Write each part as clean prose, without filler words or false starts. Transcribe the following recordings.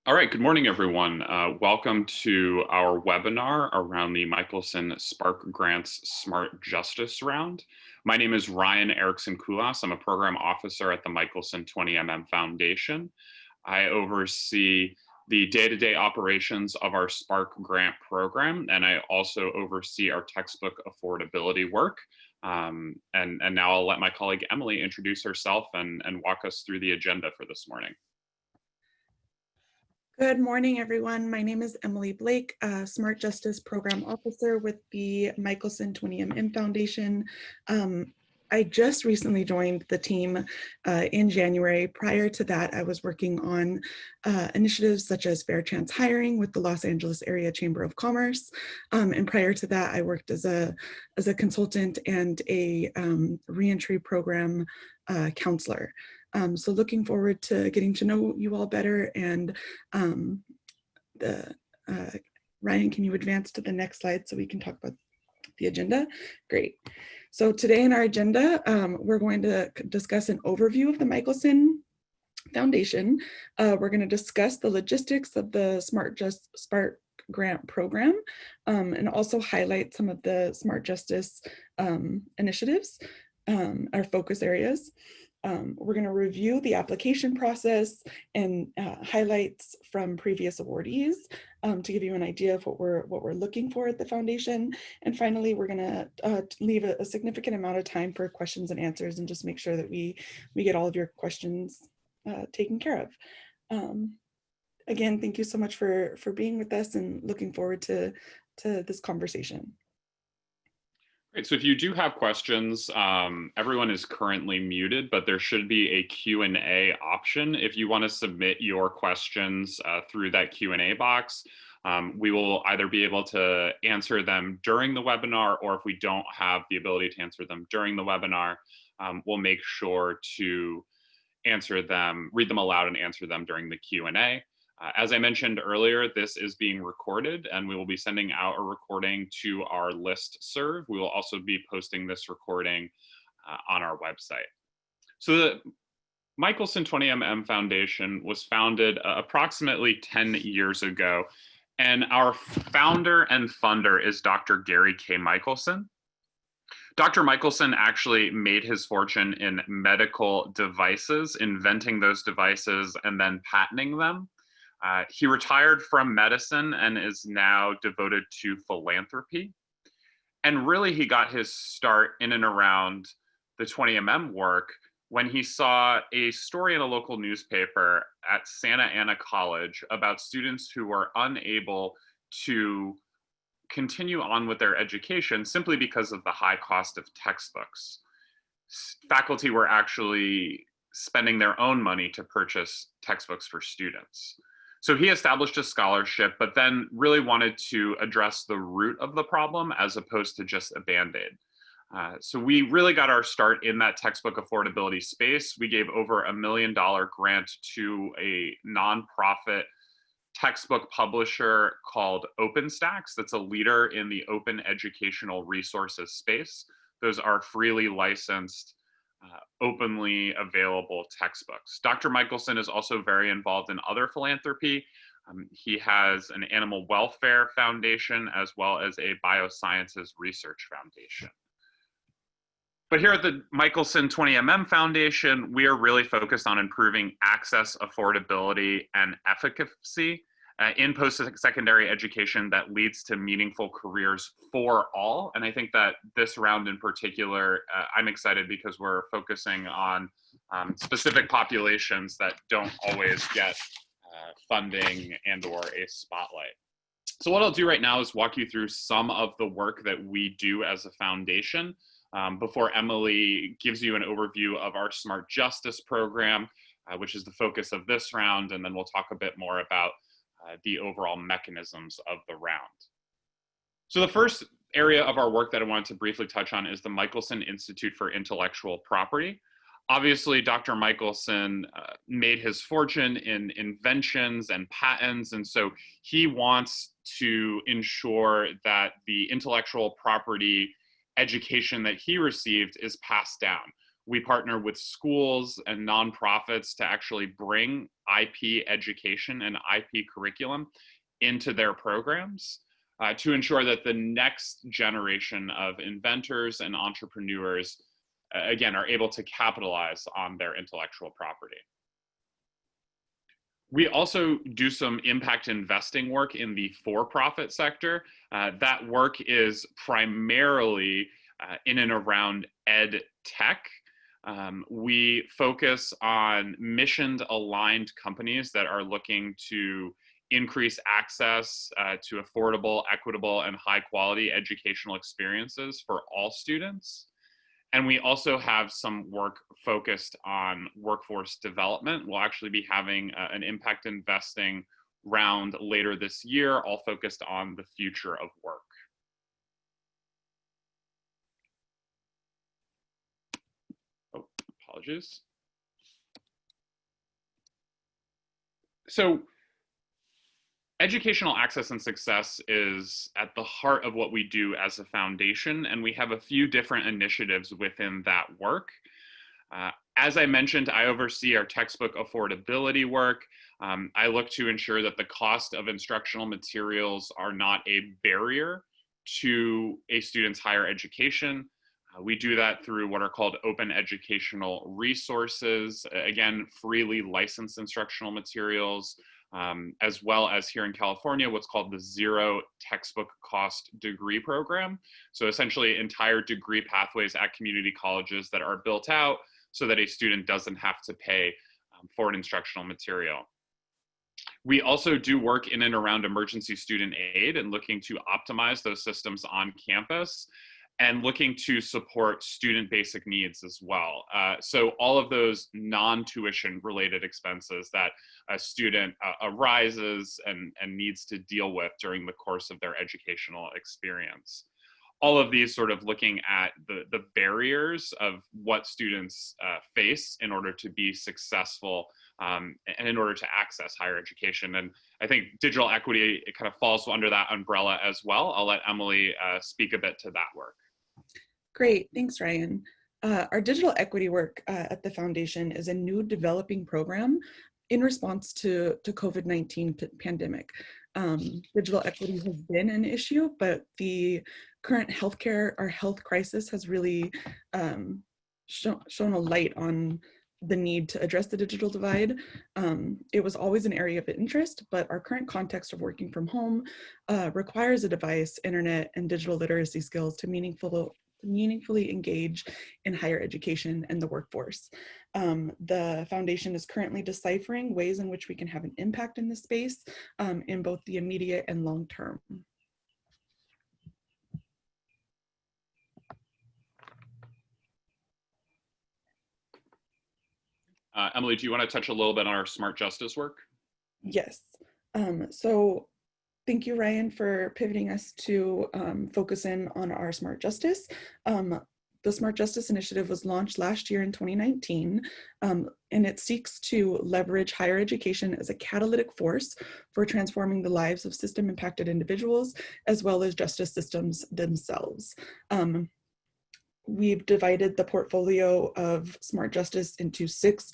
All right, good morning, everyone. Welcome to our webinar around the Michelson Spark Grants Smart Justice Round. My name is Ryan Erickson-Kulas. I'm a program officer at the Michelson 20mm Foundation. I oversee the day-to-day operations of our Spark Grant program, and I also oversee our textbook affordability work. And now I'll let my colleague Emily introduce herself and walk us through the agenda for this morning. Good morning, everyone. My name is Emily Blake, Smart Justice Program Officer with the Michelson 20mm Foundation. I just recently joined the team in January. Prior to that, I was working on initiatives such as fair chance hiring with the Los Angeles Area Chamber of Commerce. And prior to that, I worked as a consultant and a reentry program counselor. So looking forward to getting to know you all better. And Ryan, can you advance to the next slide so we can talk about the agenda? Great. So today in our agenda, we're going to discuss an overview of the Michelson Foundation. We're going to discuss the logistics of the Smart Grant program and also highlight some of the Smart Justice initiatives, our focus areas. We're going to review the application process and highlights from previous awardees to give you an idea of what we're looking for at the foundation. And finally, we're going to leave a significant amount of time for questions and answers and just make sure that we get all of your questions taken care of. Again, thank you so much for being with us and looking forward to this conversation. Great. So if you do have questions, everyone is currently muted, but there should be a Q&A option. If you want to submit your questions through that Q&A box, we will either be able to answer them during the webinar, or if we don't have the ability to answer them during the webinar, we'll make sure to answer them, read them aloud and answer them during the Q&A. As I mentioned earlier, this is being recorded and we will be sending out a recording to our listserv. We will also be posting this recording on our website. So the Michelson 20mm Foundation was founded approximately 10 years ago, and our founder and funder is Dr. Gary K. Michelson. Dr. Michelson actually made his fortune in medical devices, inventing those devices and then patenting them. He retired from medicine and is now devoted to philanthropy. And really, he got his start in and around the 20mm work when he saw a story in a local newspaper at Santa Ana College about students who were unable to continue on with their education simply because of the high cost of textbooks. Faculty were actually spending their own money to purchase textbooks for students. So he established a scholarship, but then really wanted to address the root of the problem as opposed to just a Band-Aid. So we really got our start in that textbook affordability space. We gave over $1 million grant to a nonprofit textbook publisher called OpenStax. That's a leader in the open educational resources space. Those are freely licensed, openly available textbooks. Dr. Michelson is also very involved in other philanthropy. He has an animal welfare foundation as well as a biosciences research foundation. But here at the Michelson 20mm Foundation, we are really focused on improving access, affordability, and efficacy in post-secondary education that leads to meaningful careers for all. And I think that this round in particular, I'm excited because we're focusing on specific populations that don't always get funding and or a spotlight. So what I'll do right now is walk you through some of the work that we do as a foundation before Emily gives you an overview of our Smart Justice program, which is the focus of this round, and then we'll talk a bit more about the overall mechanisms of the round. So the first area of our work that I wanted to briefly touch on is the Michelson Institute for Intellectual Property. Obviously, Dr. Michelson made his fortune in inventions and patents, and so he wants to ensure that the intellectual property education that he received is passed down. We partner with schools and nonprofits to actually bring IP education and IP curriculum into their programs to ensure that the next generation of inventors and entrepreneurs, again, are able to capitalize on their intellectual property. We also do some impact investing work in the for-profit sector. That work is primarily in and around ed tech. We focus on mission-aligned companies that are looking to increase access to affordable, equitable, and high-quality educational experiences for all students. And we also have some work focused on workforce development. We'll actually be having an impact investing round later this year, all focused on the future of work. Oh, apologies. So educational access and success is at the heart of what we do as a foundation, and we have a few different initiatives within that work. As I mentioned, I oversee our textbook affordability work. I look to ensure that the cost of instructional materials are not a barrier to a student's higher education. We do that through what are called open educational resources, again, freely licensed instructional materials, as well as here in California, what's called the Zero Textbook Cost Degree Program. So essentially entire degree pathways at community colleges that are built out so that a student doesn't have to pay for an instructional material. We also do work in and around emergency student aid and looking to optimize those systems on campus and looking to support student basic needs as well. So all of those non-tuition related expenses that a student arises and needs to deal with during the course of their educational experience. All of these sort of looking at the barriers of what students face in order to be successful and in order to access higher education. And I think digital equity, it kind of falls under that umbrella as well. I'll let Emily speak a bit to that work. Great, thanks, Ryan. Our digital equity work at the foundation is a new developing program in response to COVID-19 pandemic. Digital equity has been an issue, but the current our health crisis has really shown a light on the need to address the digital divide. It was always an area of interest, but our current context of working from home requires a device, internet, and digital literacy skills to meaningfully engage in higher education and the workforce. The foundation is currently deciphering ways in which we can have an impact in this space in both the immediate and long term. Emily, do you want to touch a little bit on our smart justice work? Yes. So thank you, Ryan, for pivoting us to focus in on our smart justice. The Smart Justice Initiative was launched last year in 2019, and it seeks to leverage higher education as a catalytic force for transforming the lives of system-impacted individuals, as well as justice systems themselves. We've divided the portfolio of smart justice into 6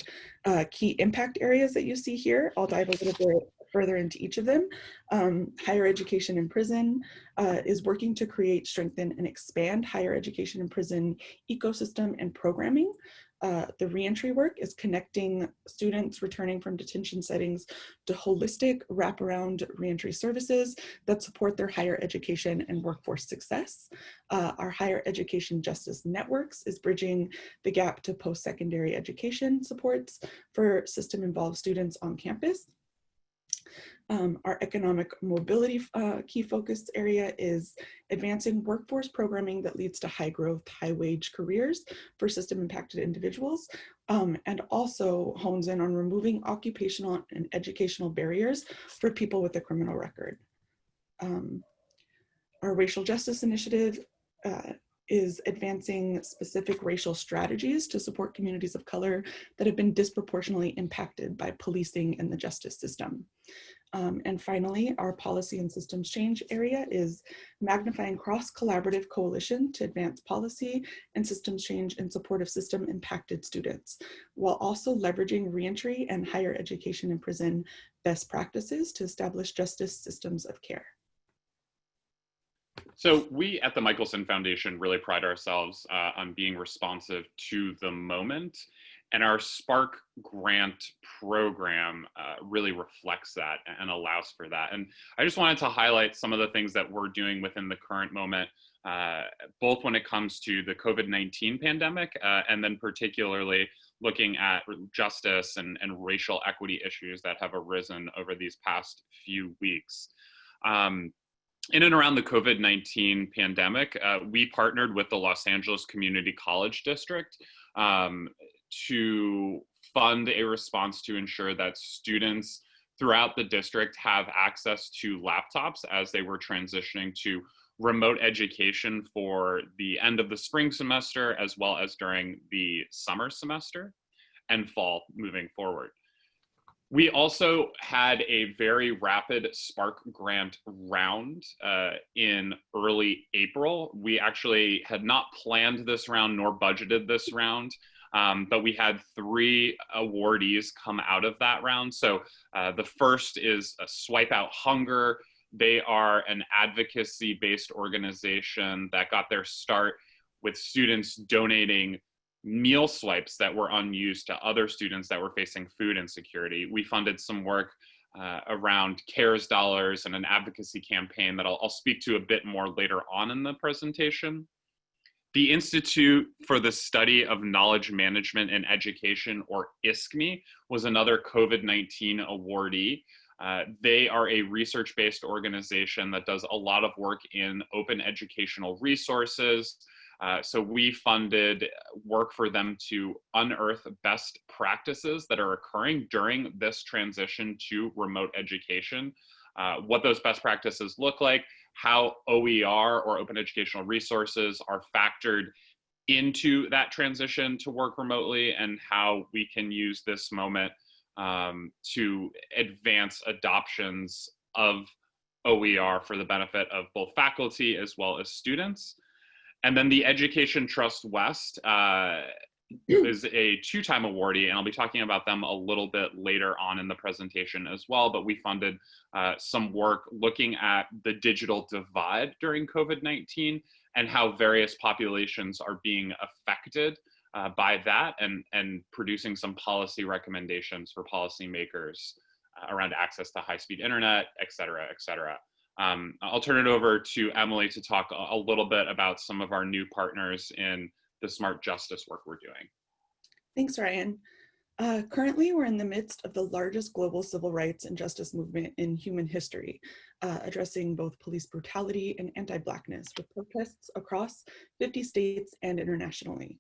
key impact areas that you see here. I'll dive a little bit further into each of them. Higher education in prison is working to create, strengthen, and expand higher education in prison ecosystem and programming. The reentry work is connecting students returning from detention settings to holistic wraparound reentry services that support their higher education and workforce success. Our higher education justice networks is bridging the gap to post-secondary education supports for system-involved students on campus. Our economic mobility key focus area is advancing workforce programming that leads to high growth, high wage careers for system impacted individuals, and also hones in on removing occupational and educational barriers for people with a criminal record. Our racial justice initiative is advancing specific racial strategies to support communities of color that have been disproportionately impacted by policing and the justice system. And finally, our policy and systems change area is magnifying cross-collaborative coalition to advance policy and systems change in support of system-impacted students, while also leveraging reentry and higher education and prison best practices to establish justice systems of care. So we at the Michelson Foundation really pride ourselves on being responsive to the moment. And our Spark grant program really reflects that and allows for that. And I just wanted to highlight some of the things that we're doing within the current moment, both when it comes to the COVID-19 pandemic and then particularly looking at justice and racial equity issues that have arisen over these past few weeks. In and around the COVID-19 pandemic, we partnered with the Los Angeles Community College District to fund a response to ensure that students throughout the district have access to laptops as they were transitioning to remote education for the end of the spring semester, as well as during the summer semester and fall moving forward. We also had a very rapid Spark grant round in early April. We actually had not planned this round nor budgeted this round, but we had 3 awardees come out of that round. So the first is Swipe Out Hunger. They are an advocacy-based organization that got their start with students donating meal swipes that were unused to other students that were facing food insecurity. We funded some work around CARES dollars and an advocacy campaign that I'll speak to a bit more later on in the presentation. The Institute for the Study of Knowledge Management and Education, or ISKME, was another COVID-19 awardee. They are a research-based organization that does a lot of work in open educational resources. So we funded work for them to unearth best practices that are occurring during this transition to remote education, what those best practices look like, how OER or open educational resources are factored into that transition to work remotely, and how we can use this moment to advance adoptions of OER for the benefit of both faculty as well as students. And then the Education Trust West is a 2-time awardee, and I'll be talking about them a little bit later on in the presentation as well, but we funded some work looking at the digital divide during COVID-19 and how various populations are being affected by that, and producing some policy recommendations for policymakers around access to high-speed internet, et cetera, et cetera. I'll turn it over to Emily to talk a little bit about some of our new partners in the smart justice work we're doing. Thanks, Ryan. Currently, we're in the midst of the largest global civil rights and justice movement in human history, addressing both police brutality and anti-Blackness, with protests across 50 states and internationally.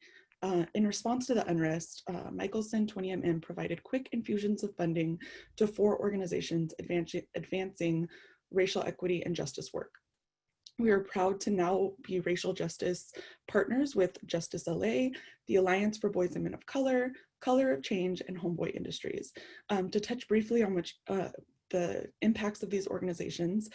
In response to the unrest, Michelson 20MM provided quick infusions of funding to 4 organizations advancing racial equity and justice work. We are proud to now be racial justice partners with Justice LA, the Alliance for Boys and Men of Color, Color of Change, and Homeboy Industries. To touch briefly on the impacts of these organizations,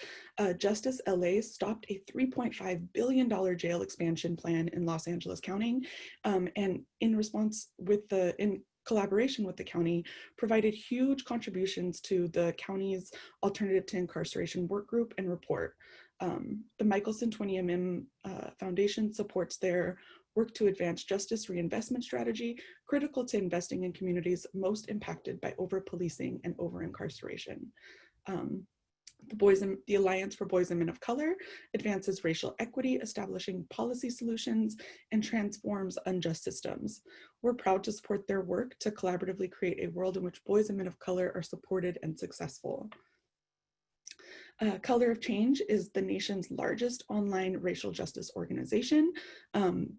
Justice LA stopped a $3.5 billion jail expansion plan in Los Angeles County, and in collaboration with the county, provided huge contributions to the county's Alternative to Incarceration work group and report. The Michelson 20MM Foundation supports their work to advance justice reinvestment strategy, critical to investing in communities most impacted by over-policing and over-incarceration. The Alliance for Boys and Men of Color advances racial equity, establishing policy solutions, and transforms unjust systems. We're proud to support their work to collaboratively create a world in which boys and men of color are supported and successful. Color of Change is the nation's largest online racial justice organization.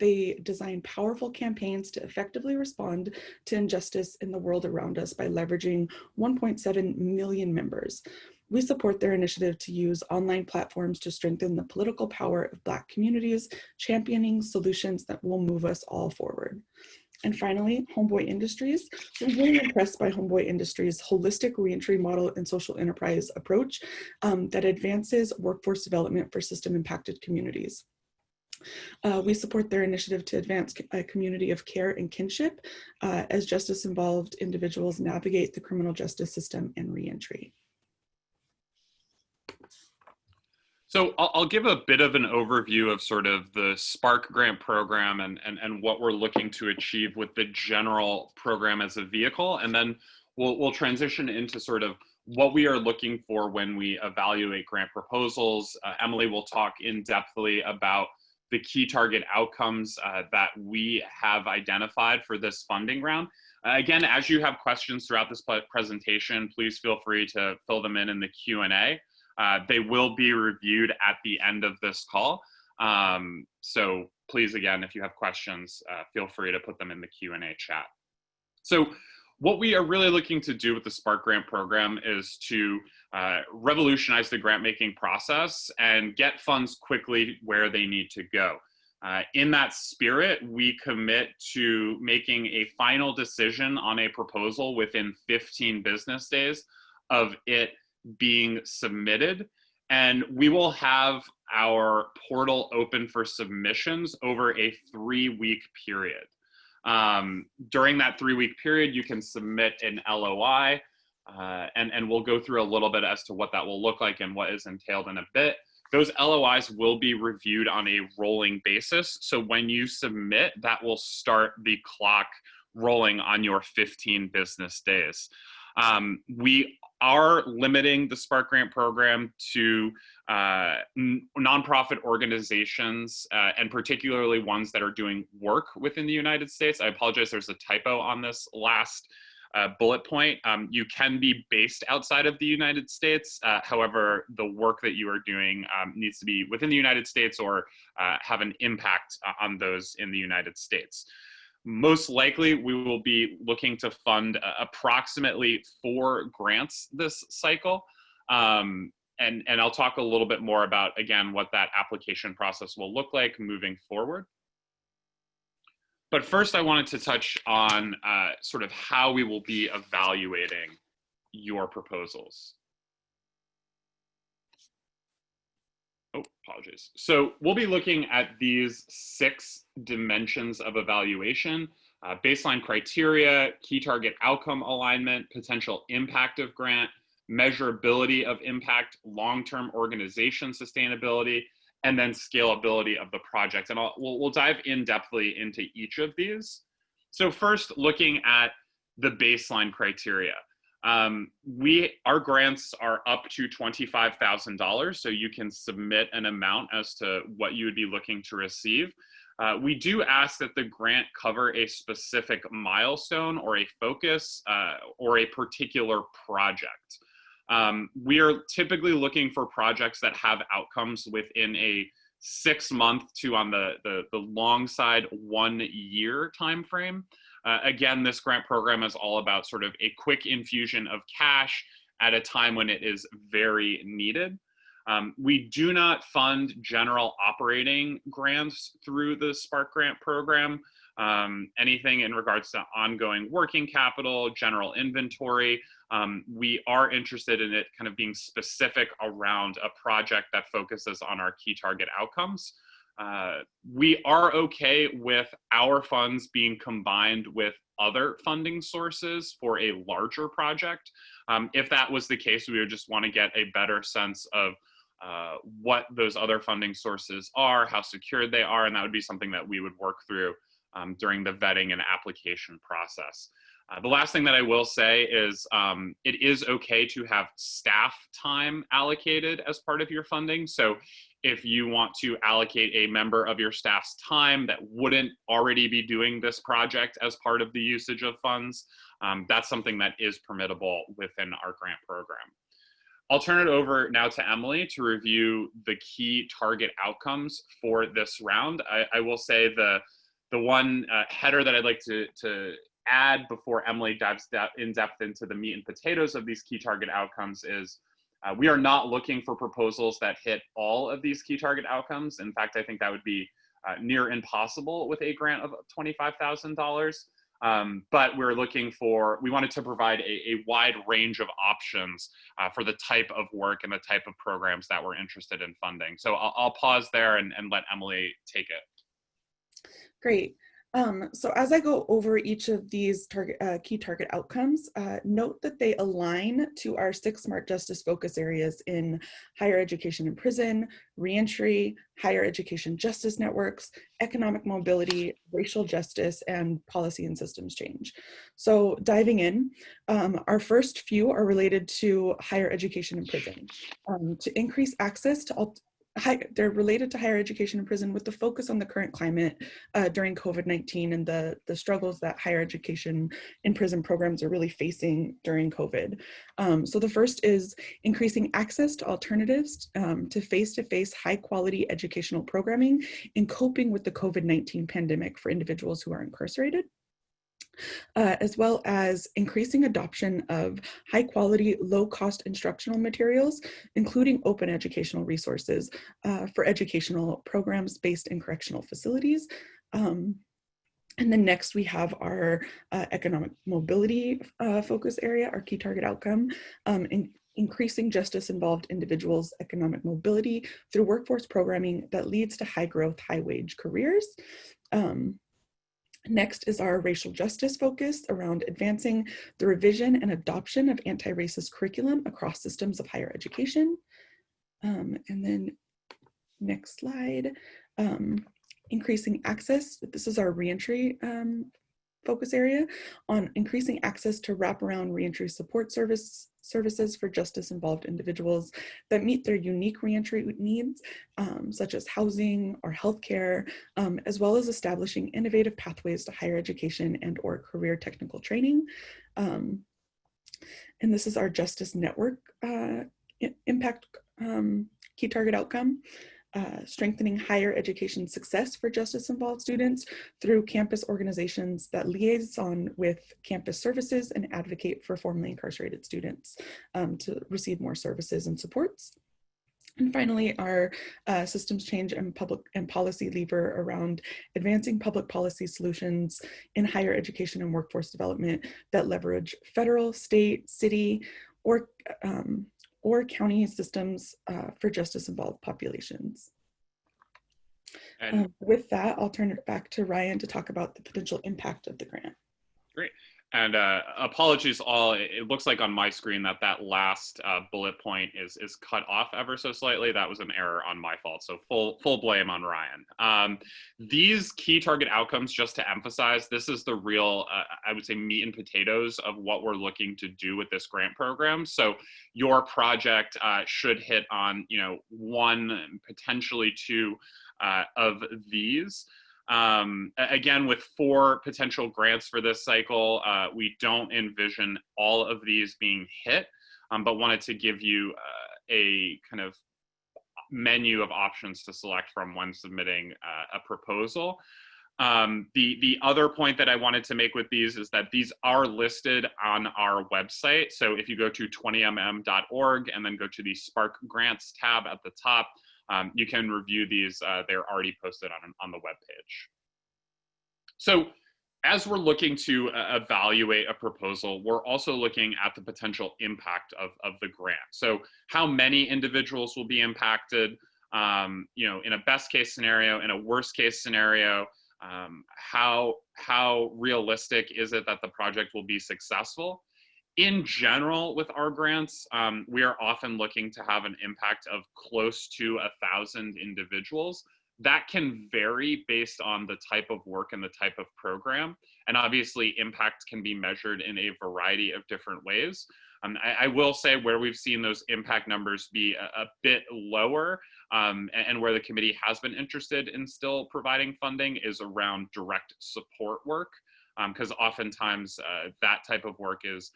They design powerful campaigns to effectively respond to injustice in the world around us by leveraging 1.7 million members. We support their initiative to use online platforms to strengthen the political power of Black communities, championing solutions that will move us all forward. And finally, Homeboy Industries. We're really impressed by Homeboy Industries' holistic reentry model and social enterprise approach that advances workforce development for system impacted communities. We support their initiative to advance a community of care and kinship as justice involved individuals navigate the criminal justice system and reentry. So I'll give a bit of an overview of sort of the Spark grant program and what we're looking to achieve with the general program as a vehicle. And then we'll transition into sort of what we are looking for when we evaluate grant proposals. Emily will talk in-depthly about the key target outcomes that we have identified for this funding round. Again, as you have questions throughout this presentation, please feel free to fill them in the Q&A. They will be reviewed at the end of this call. So please, again, if you have questions, feel free to put them in the Q&A chat. So what we are really looking to do with the Spark Grant program is to revolutionize the grant making process and get funds quickly where they need to go. In that spirit, we commit to making a final decision on a proposal within 15 business days of it being submitted, and we will have our portal open for submissions over a 3-week period. During that 3-week period, you can submit an LOI, and we'll go through a little bit as to what that will look like and what is entailed in a bit. Those LOIs will be reviewed on a rolling basis. So when you submit, that will start the clock rolling on your 15 business days. We are limiting the Spark Grant program to nonprofit organizations, and particularly ones that are doing work within the United States. I apologize, there's a typo on this last bullet point. You can be based outside of the United States. However, the work that you are doing needs to be within the United States or have an impact on those in the United States. Most likely, we will be looking to fund approximately 4 grants this cycle. And I'll talk a little bit more about, again, what that application process will look like moving forward. But first, I wanted to touch on sort of how we will be evaluating your proposals. Oh, apologies. So we'll be looking at these 6 dimensions of evaluation: baseline criteria, key target outcome alignment, potential impact of grant, measurability of impact, long-term organization sustainability, and then scalability of the project. And we'll dive in-depthly into each of these. So first, looking at the baseline criteria. Our grants are up to $25,000, so you can submit an amount as to what you would be looking to receive. We do ask that the grant cover a specific milestone or a focus or a particular project. We are typically looking for projects that have outcomes within a 6-month to, on the long side, 1-year timeframe. Again, this grant program is all about sort of a quick infusion of cash at a time when it is very needed. We do not fund general operating grants through the Spark Grant program. Anything in regards to ongoing working capital, general inventory, we are interested in it kind of being specific around a project that focuses on our key target outcomes. We are okay with our funds being combined with other funding sources for a larger project. If that was the case, we would just want to get a better sense of what those other funding sources are, how secured they are, and that would be something that we would work through during the vetting and application process. The last thing that I will say is it is okay to have staff time allocated as part of your funding. So if you want to allocate a member of your staff's time that wouldn't already be doing this project as part of the usage of funds, that's something that is permissible within our grant program. I'll turn it over now to Emily to review the key target outcomes for this round. I will say the one header that I'd like to add before Emily dives in depth into the meat and potatoes of these key target outcomes is We are not looking for proposals that hit all of these key target outcomes. In fact, I think that would be near impossible with a grant of $25,000. But we wanted to provide a wide range of options for the type of work and the type of programs that we're interested in funding. So I'll pause there and let Emily take it. Great. So as I go over each of these key target outcomes, note that they align to our 6 SMART justice focus areas in higher education and prison, reentry, higher education justice networks, economic mobility, racial justice, and policy and systems change. So diving in, our first few are related to higher education and prison. To increase access to they're related to higher education and prison with the focus on the current climate during COVID-19 and the struggles that higher education and prison programs are really facing during COVID. So the first is increasing access to alternatives to face-to-face high quality educational programming in coping with the COVID-19 pandemic for individuals who are incarcerated. As well as increasing adoption of high quality, low cost instructional materials, including open educational resources for educational programs based in correctional facilities. And then next we have our economic mobility focus area, our key target outcome, increasing justice-involved individuals' economic mobility through workforce programming that leads to high growth, high wage careers. Next is our racial justice focus around advancing the revision and adoption of anti-racist curriculum across systems of higher education. And then next slide, increasing access. This is our reentry focus area on increasing access to wraparound reentry support services for justice-involved individuals that meet their unique reentry needs, such as housing or healthcare, as well as establishing innovative pathways to higher education and or career technical training. And this is our Justice Network impact key target outcome. Strengthening higher education success for justice-involved students through campus organizations that liaison with campus services and advocate for formerly incarcerated students to receive more services and supports. And finally, our systems change and public and policy lever around advancing public policy solutions in higher education and workforce development that leverage federal, state, city, or county systems for justice-involved populations. With that, I'll turn it back to Ryan to talk about the potential impact of the grant. Great. And apologies all, it looks like on my screen that last bullet point is cut off ever so slightly. That was an error on my fault, so full blame on Ryan. These key target outcomes, just to emphasize, this is the real, I would say, meat and potatoes of what we're looking to do with this grant program. So your project should hit on, one, potentially two of these. Again, with 4 potential grants for this cycle, we don't envision all of these being hit, but wanted to give you a kind of menu of options to select from when submitting a proposal. The other point that I wanted to make with these is that these are listed on our website. So if you go to 20mm.org and then go to the Spark Grants tab at the top, you can review these. They're already posted on the webpage. So as we're looking to evaluate a proposal, we're also looking at the potential impact of the grant. So how many individuals will be impacted, in a best case scenario, in a worst case scenario, how realistic is it that the project will be successful? In general, with our grants, we are often looking to have an impact of close to 1,000 individuals. That can vary based on the type of work and the type of program. And obviously, impact can be measured in a variety of different ways. I will say where we've seen those impact numbers be a bit lower and where the committee has been interested in still providing funding is around direct support work, because oftentimes that type of work is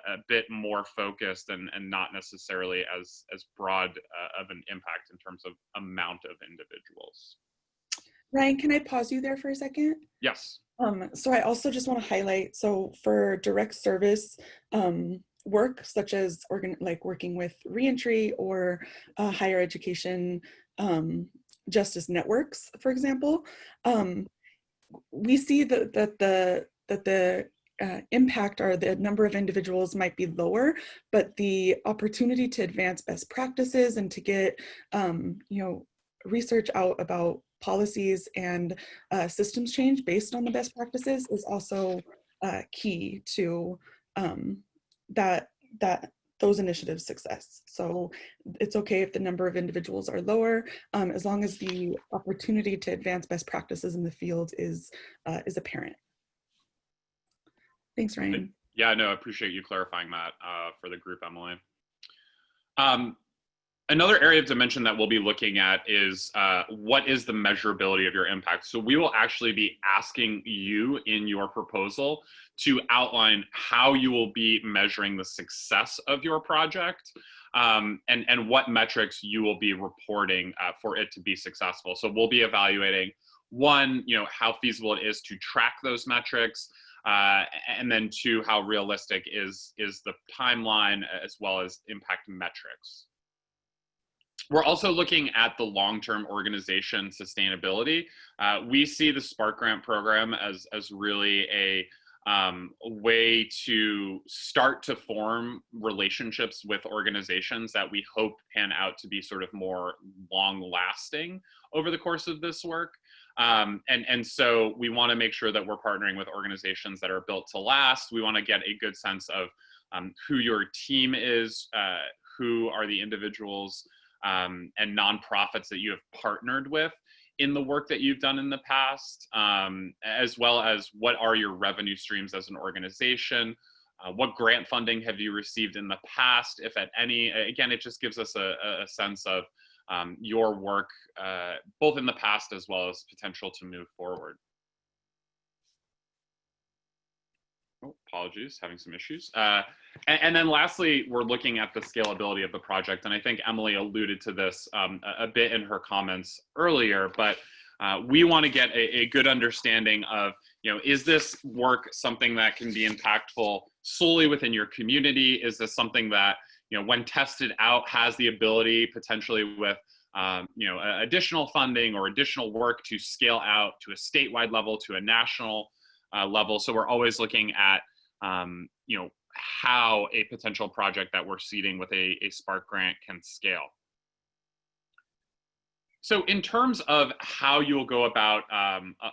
a bit more focused and not necessarily as broad of an impact in terms of amount of individuals. Ryan, can I pause you there for a second? Yes. So I also just want to highlight, so for direct service work, such as like working with reentry or higher education justice networks, for example, we see that the impact or the number of individuals might be lower, but the opportunity to advance best practices and to get research out about policies and systems change based on the best practices is also key to that those initiatives' success. So it's okay if the number of individuals are lower, as long as the opportunity to advance best practices in the field is apparent. Thanks, Ryan. Yeah, no, I appreciate you clarifying that for the group, Emily. Another area of dimension that we'll be looking at is what is the measurability of your impact. So we will actually be asking you in your proposal to outline how you will be measuring the success of your project and what metrics you will be reporting for it to be successful. So we'll be evaluating, one, how feasible it is to track those metrics, and then two, how realistic is the timeline as well as impact metrics. We're also looking at the long-term organization sustainability. We see the Spark Grant program as really a way to start to form relationships with organizations that we hope pan out to be sort of more long-lasting over the course of this work. And so we want to make sure that we're partnering with organizations that are built to last. We want to get a good sense of who your team is, who are the individuals and nonprofits that you have partnered with in the work that you've done in the past, as well as what are your revenue streams as an organization, what grant funding have you received in the past, if at any. Again, it just gives us a sense of your work, both in the past as well as potential to move forward. Oh, apologies, having some issues. And then lastly, we're looking at the scalability of the project. And I think Emily alluded to this a bit in her comments earlier, but we want to get a good understanding of, is this work something that can be impactful solely within your community? Is this something that, when tested out, has the ability potentially with additional funding or additional work to scale out to a statewide level, to a national level? So we're always looking at, how a potential project that we're seeding with a Spark grant can scale. So in terms of how you'll go about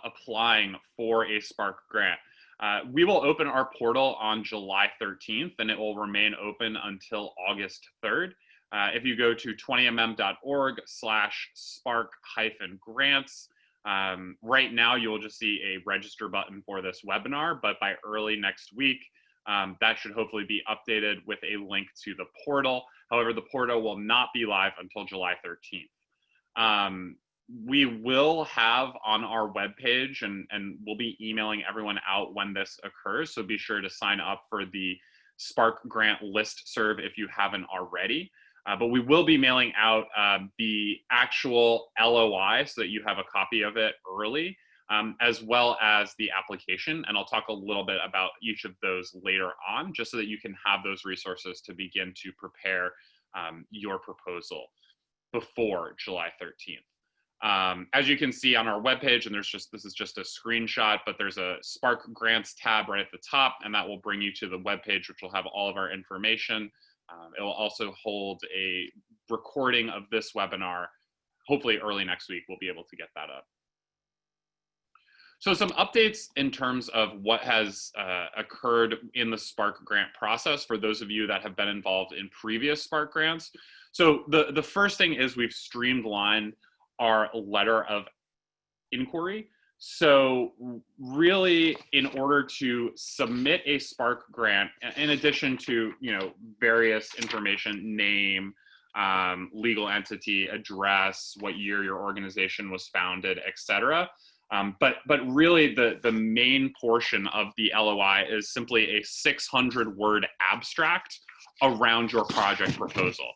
applying for a Spark grant, we will open our portal on July 13th, and it will remain open until August 3rd. If you go to 20mm.org/spark-grants, right now you'll just see a register button for this webinar, but by early next week, that should hopefully be updated with a link to the portal. However, the portal will not be live until July 13th. We will have on our webpage, and we'll be emailing everyone out when this occurs, so be sure to sign up for the Spark Grant listserv if you haven't already. But we will be mailing out the actual LOI so that you have a copy of it early, as well as the application. And I'll talk a little bit about each of those later on, just so that you can have those resources to begin to prepare your proposal before July 13th. As you can see on our webpage, and this is just a screenshot, but there's a Spark Grants tab right at the top, and that will bring you to the webpage, which will have all of our information. It will also hold a recording of this webinar. Hopefully early next week, we'll be able to get that up. So some updates in terms of what has occurred in the Spark grant process for those of you that have been involved in previous Spark grants. So the first thing is we've streamlined our letter of inquiry. So really, in order to submit a Spark grant, in addition to various information, name, legal entity, address, what year your organization was founded, etc. But really, the main portion of the LOI is simply a 600-word abstract around your project proposal.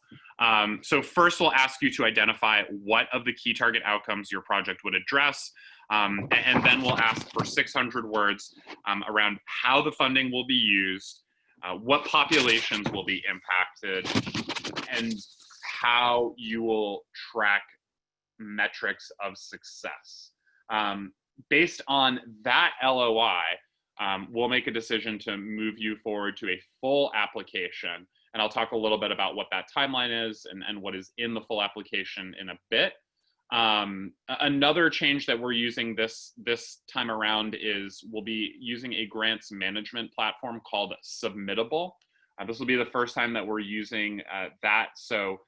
So first, we'll ask you to identify what of the key target outcomes your project would address. And then we'll ask for 600 words around how the funding will be used, what populations will be impacted, and how you will track metrics of success. Based on that LOI, we'll make a decision to move you forward to a full application. And I'll talk a little bit about what that timeline is and what is in the full application in a bit. Another change that we're using this time around is we'll be using a grants management platform called Submittable. This will be the first time that we're using that. So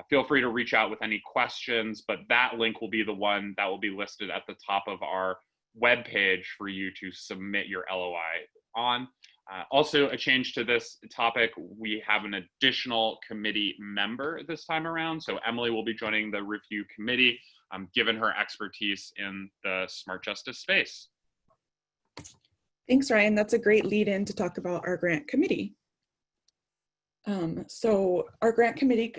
feel free to reach out with any questions, but that link will be the one that will be listed at the top of our webpage for you to submit your LOI on. Also, a change to this topic, we have an additional committee member this time around. So Emily will be joining the review committee, given her expertise in the smart justice space. Thanks, Ryan. That's a great lead in to talk about our grant committee. So our grant committee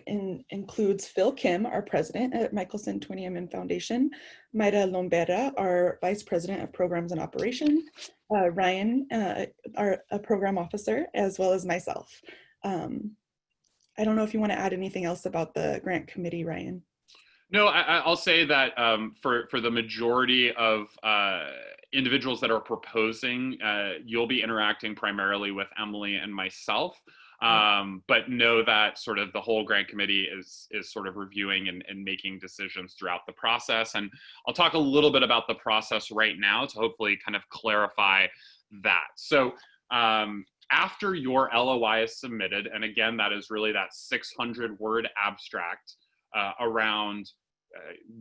includes Phil Kim, our president at Michelson 20mm Foundation, Mayra Lombera, our vice president of programs and operation, Ryan, a program officer, as well as myself. I don't know if you want to add anything else about the grant committee, Ryan. No, I'll say that for the majority of individuals that are proposing, you'll be interacting primarily with Emily and myself. But know that sort of the whole grant committee is sort of reviewing and making decisions throughout the process. And I'll talk a little bit about the process right now to hopefully kind of clarify that. So after your LOI is submitted, and again, that is really that 600-word abstract around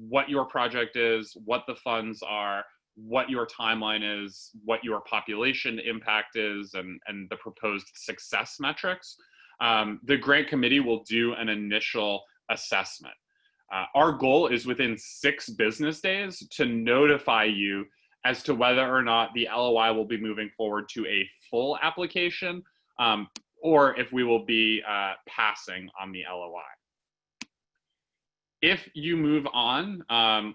what your project is, what the funds are, what your timeline is, what your population impact is, and the proposed success metrics, the grant committee will do an initial assessment. Our goal is within 6 business days to notify you as to whether or not the LOI will be moving forward to a full application, or if we will be passing on the LOI. If you move on,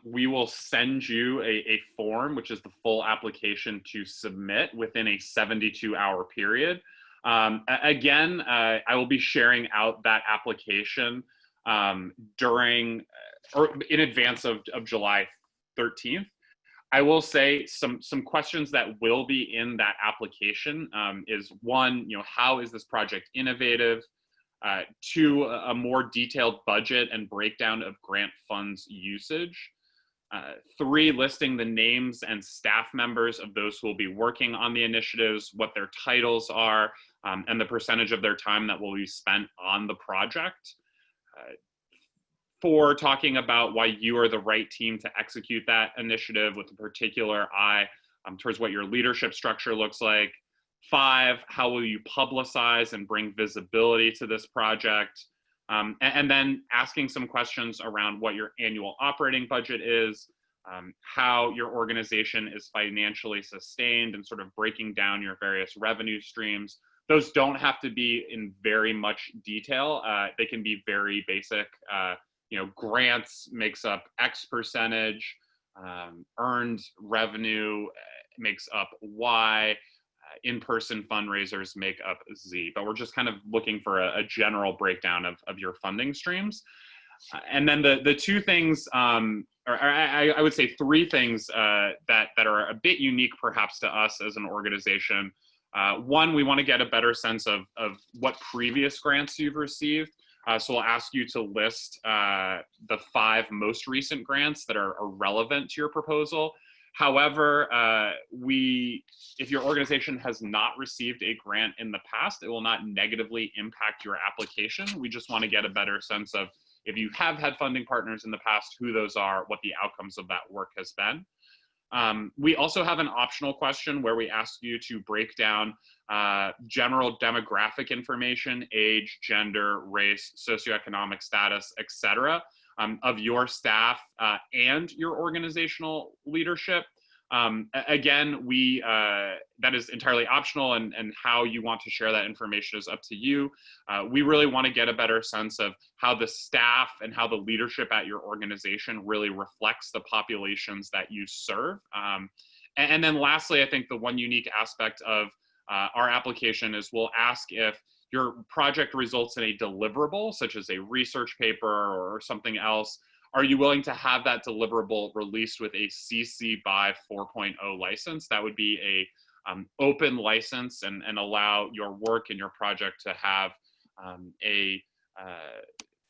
we will send you a form, which is the full application to submit within a 72-hour period. Again, I will be sharing out that application during or in advance of July 13th. I will say some questions that will be in that application is one, how is this project innovative? 2, a more detailed budget and breakdown of grant funds usage. 3, listing the names and staff members of those who will be working on the initiatives, what their titles are, and the percentage of their time that will be spent on the project. 4, talking about why you are the right team to execute that initiative with a particular eye towards what your leadership structure looks like. 5, how will you publicize and bring visibility to this project? And then asking some questions around what your annual operating budget is, how your organization is financially sustained, and sort of breaking down your various revenue streams. Those don't have to be in very much detail. They can be very basic. Grants makes up X percentage, earned revenue makes up Y, in-person fundraisers make up Z, but we're just kind of looking for a general breakdown of your funding streams. And then the 2 things, or I would say 3 things that are a bit unique perhaps to us as an organization. 1, we want to get a better sense of what previous grants you've received. So we'll ask you to list the 5 most recent grants that are relevant to your proposal. However, if your organization has not received a grant in the past, it will not negatively impact your application. We just want to get a better sense of, if you have had funding partners in the past, who those are, what the outcomes of that work has been. We also have an optional question where we ask you to break down general demographic information, age, gender, race, socioeconomic status, etc., of your staff and your organizational leadership. Again, that is entirely optional, and how you want to share that information is up to you. We really want to get a better sense of how the staff and how the leadership at your organization really reflects the populations that you serve. And then lastly, I think the one unique aspect of our application is we'll ask if your project results in a deliverable, such as a research paper or something else. Are you willing to have that deliverable released with a CC BY 4.0 license? That would be a open license and allow your work and your project to have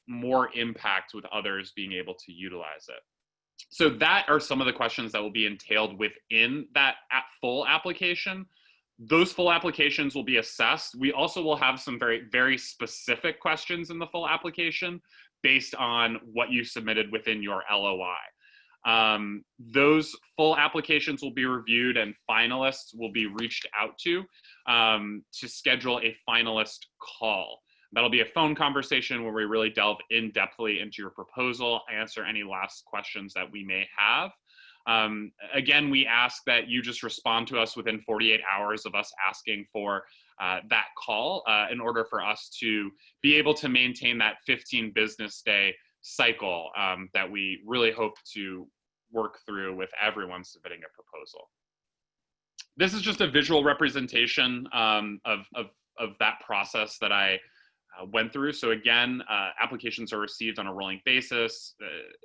more impact with others being able to utilize it. So that are some of the questions that will be entailed within that full application. Those full applications will be assessed. We also will have some very, very specific questions in the full application based on what you submitted within your LOI. Those full applications will be reviewed and finalists will be reached out to schedule a finalist call. That'll be a phone conversation where we really delve in-depthly into your proposal, answer any last questions that we may have. Again, we ask that you just respond to us within 48 hours of us asking for that call in order for us to be able to maintain that 15 business day cycle that we really hope to work through with everyone submitting a proposal. This is just a visual representation of that process that I went through. So again, applications are received on a rolling basis,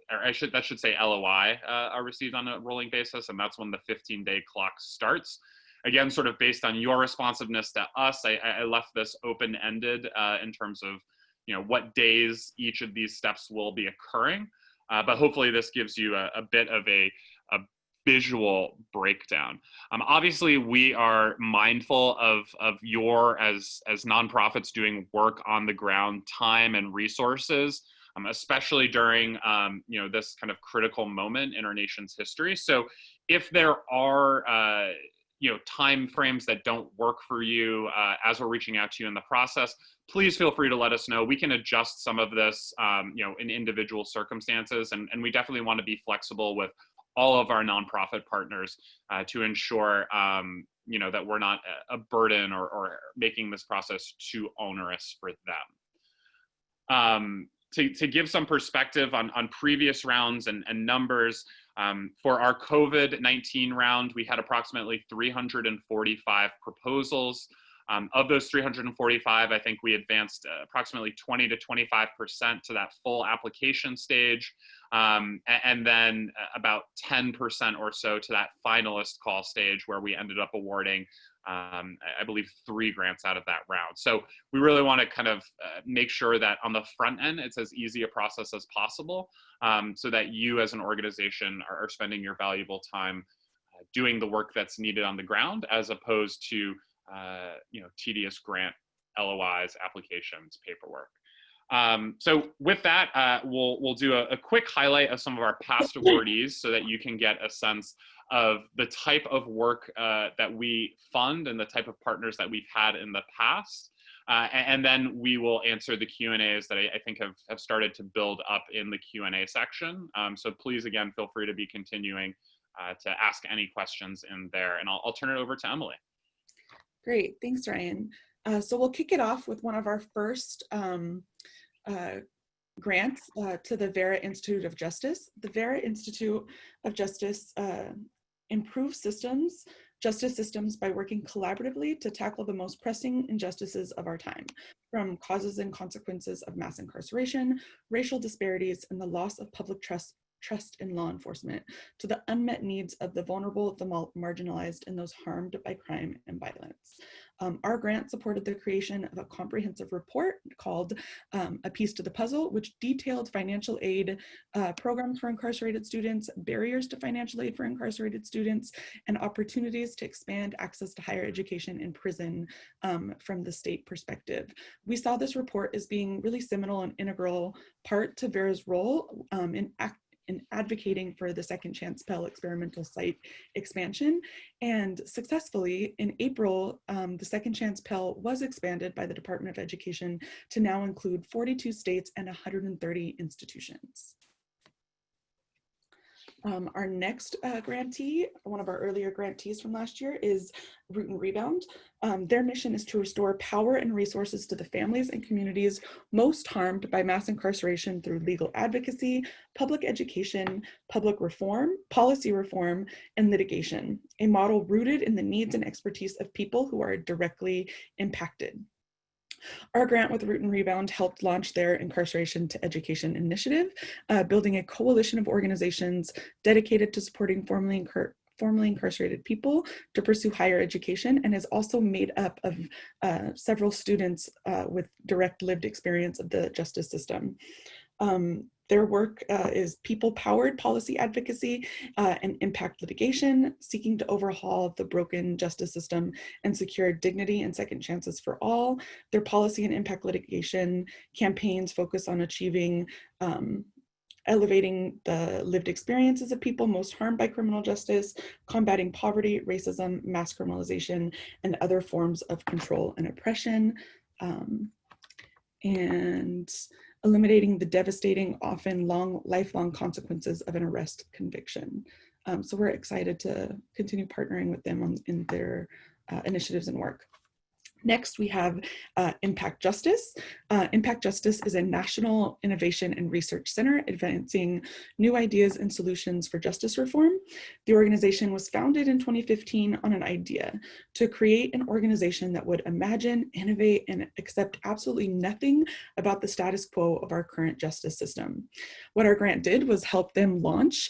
or that should say LOI are received on a rolling basis, and that's when the 15-day clock starts. Again, sort of based on your responsiveness to us, I left this open-ended in terms of what days each of these steps will be occurring, but hopefully this gives you a bit of a visual breakdown. Obviously, we are mindful of your, as nonprofits doing work on the ground, time and resources, especially during this kind of critical moment in our nation's history. So if there are time frames that don't work for you as we're reaching out to you in the process, please feel free to let us know. We can adjust some of this in individual circumstances, and we definitely want to be flexible with all of our nonprofit partners to ensure that we're not a burden or making this process too onerous for them. To give some perspective on previous rounds and numbers, for our COVID-19 round, we had approximately 345 proposals. Of those 345, I think we advanced approximately 20 to 25% to that full application stage, and then about 10% or so to that finalist call stage, where we ended up awarding, I believe, 3 grants out of that round. So we really want to kind of make sure that on the front end, it's as easy a process as possible, so that you as an organization are spending your valuable time doing the work that's needed on the ground, as opposed to tedious grant LOIs, applications, paperwork. So with that, we'll do a quick highlight of some of our past awardees so that you can get a sense of the type of work that we fund and the type of partners that we've had in the past. And then we will answer the Q&As that I think have started to build up in the Q&A section. So please, again, feel free to be continuing to ask any questions in there. And I'll turn it over to Emily. Great, thanks, Ryan. So we'll kick it off with one of our first grants to the Vera Institute of Justice. The Vera Institute of Justice improves justice systems by working collaboratively to tackle the most pressing injustices of our time, from causes and consequences of mass incarceration, racial disparities, and the loss of public trust in law enforcement, to the unmet needs of the vulnerable, the marginalized, and those harmed by crime and violence. Our grant supported the creation of a comprehensive report called A Piece to the Puzzle, which detailed financial aid programs for incarcerated students, barriers to financial aid for incarcerated students, and opportunities to expand access to higher education in prison from the state perspective. We saw this report as being really seminal and integral part to Vera's role in advocating for the Second Chance Pell experimental site expansion. And successfully, in April, the Second Chance Pell was expanded by the Department of Education to now include 42 states and 130 institutions. Our next grantee, one of our earlier grantees from last year, is Root and Rebound. Their mission is to restore power and resources to the families and communities most harmed by mass incarceration through legal advocacy, public education, public reform, policy reform, and litigation, a model rooted in the needs and expertise of people who are directly impacted. Our grant with Root and Rebound helped launch their incarceration to education initiative, building a coalition of organizations dedicated to supporting formerly incarcerated people to pursue higher education, and is also made up of several students with direct lived experience of the justice system. Their work is people-powered policy advocacy and impact litigation, seeking to overhaul the broken justice system and secure dignity and second chances for all. Their policy and impact litigation campaigns focus on achieving elevating the lived experiences of people most harmed by criminal justice, combating poverty, racism, mass criminalization, and other forms of control and oppression. And eliminating the devastating, often lifelong consequences of an arrest conviction. So we're excited to continue partnering with them in their initiatives and work. Next, we have Impact Justice. Impact Justice is a national innovation and research center advancing new ideas and solutions for justice reform. The organization was founded in 2015 on an idea to create an organization that would imagine, innovate, and accept absolutely nothing about the status quo of our current justice system. What our grant did was help them launch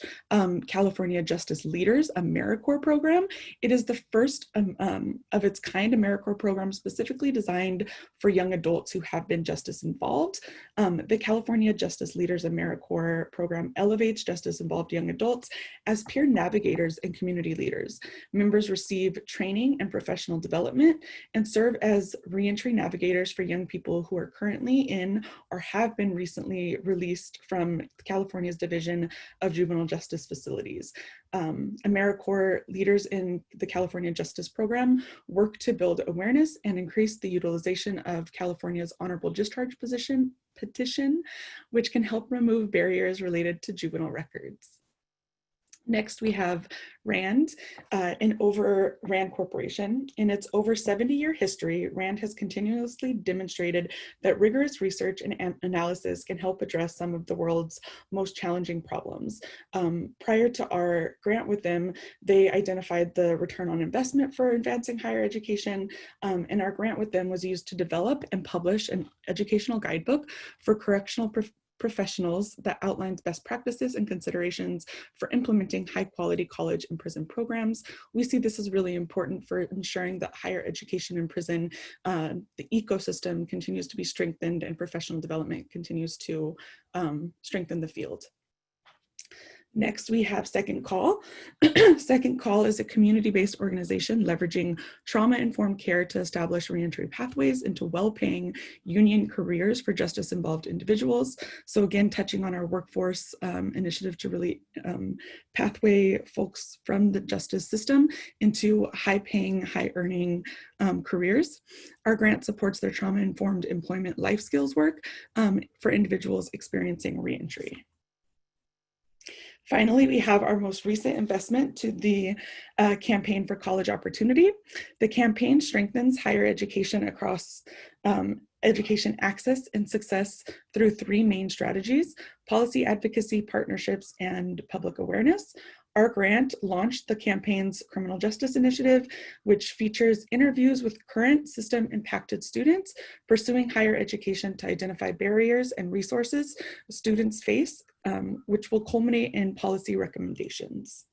California Justice Leaders AmeriCorps program. It is the first of its kind AmeriCorps program specifically designed for young adults who have been justice involved. The California Justice Leaders AmeriCorps program elevates justice involved young adults as peer navigators and community leaders. Members receive training and professional development and serve as reentry navigators for young people who are currently in or have been recently released from California's Division of Juvenile Justice Facilities. AmeriCorps leaders in the California Justice Program work to build awareness and increase the utilization of California's Honorable Discharge petition, which can help remove barriers related to juvenile records. Next, we have RAND, RAND Corporation. In its over 70-year history, RAND has continuously demonstrated that rigorous research and analysis can help address some of the world's most challenging problems. Prior to our grant with them, they identified the return on investment for advancing higher education, and our grant with them was used to develop and publish an educational guidebook for correctional professionals that outlines best practices and considerations for implementing high quality college and prison programs. We see this as really important for ensuring that higher education in prison, the ecosystem continues to be strengthened and professional development continues to strengthen the field. Next, we have Second Call. Second Call is a community-based organization leveraging trauma-informed care to establish reentry pathways into well-paying union careers for justice-involved individuals. So again, touching on our workforce initiative to really pathway folks from the justice system into high-paying, high-earning careers. Our grant supports their trauma-informed employment life skills work for individuals experiencing reentry. Finally, we have our most recent investment to the Campaign for College Opportunity. The campaign strengthens higher education across education access and success through three main strategies: policy advocacy, partnerships, and public awareness. Our grant launched the campaign's criminal justice initiative, which features interviews with current system impacted students pursuing higher education to identify barriers and resources students face, which will culminate in policy recommendations.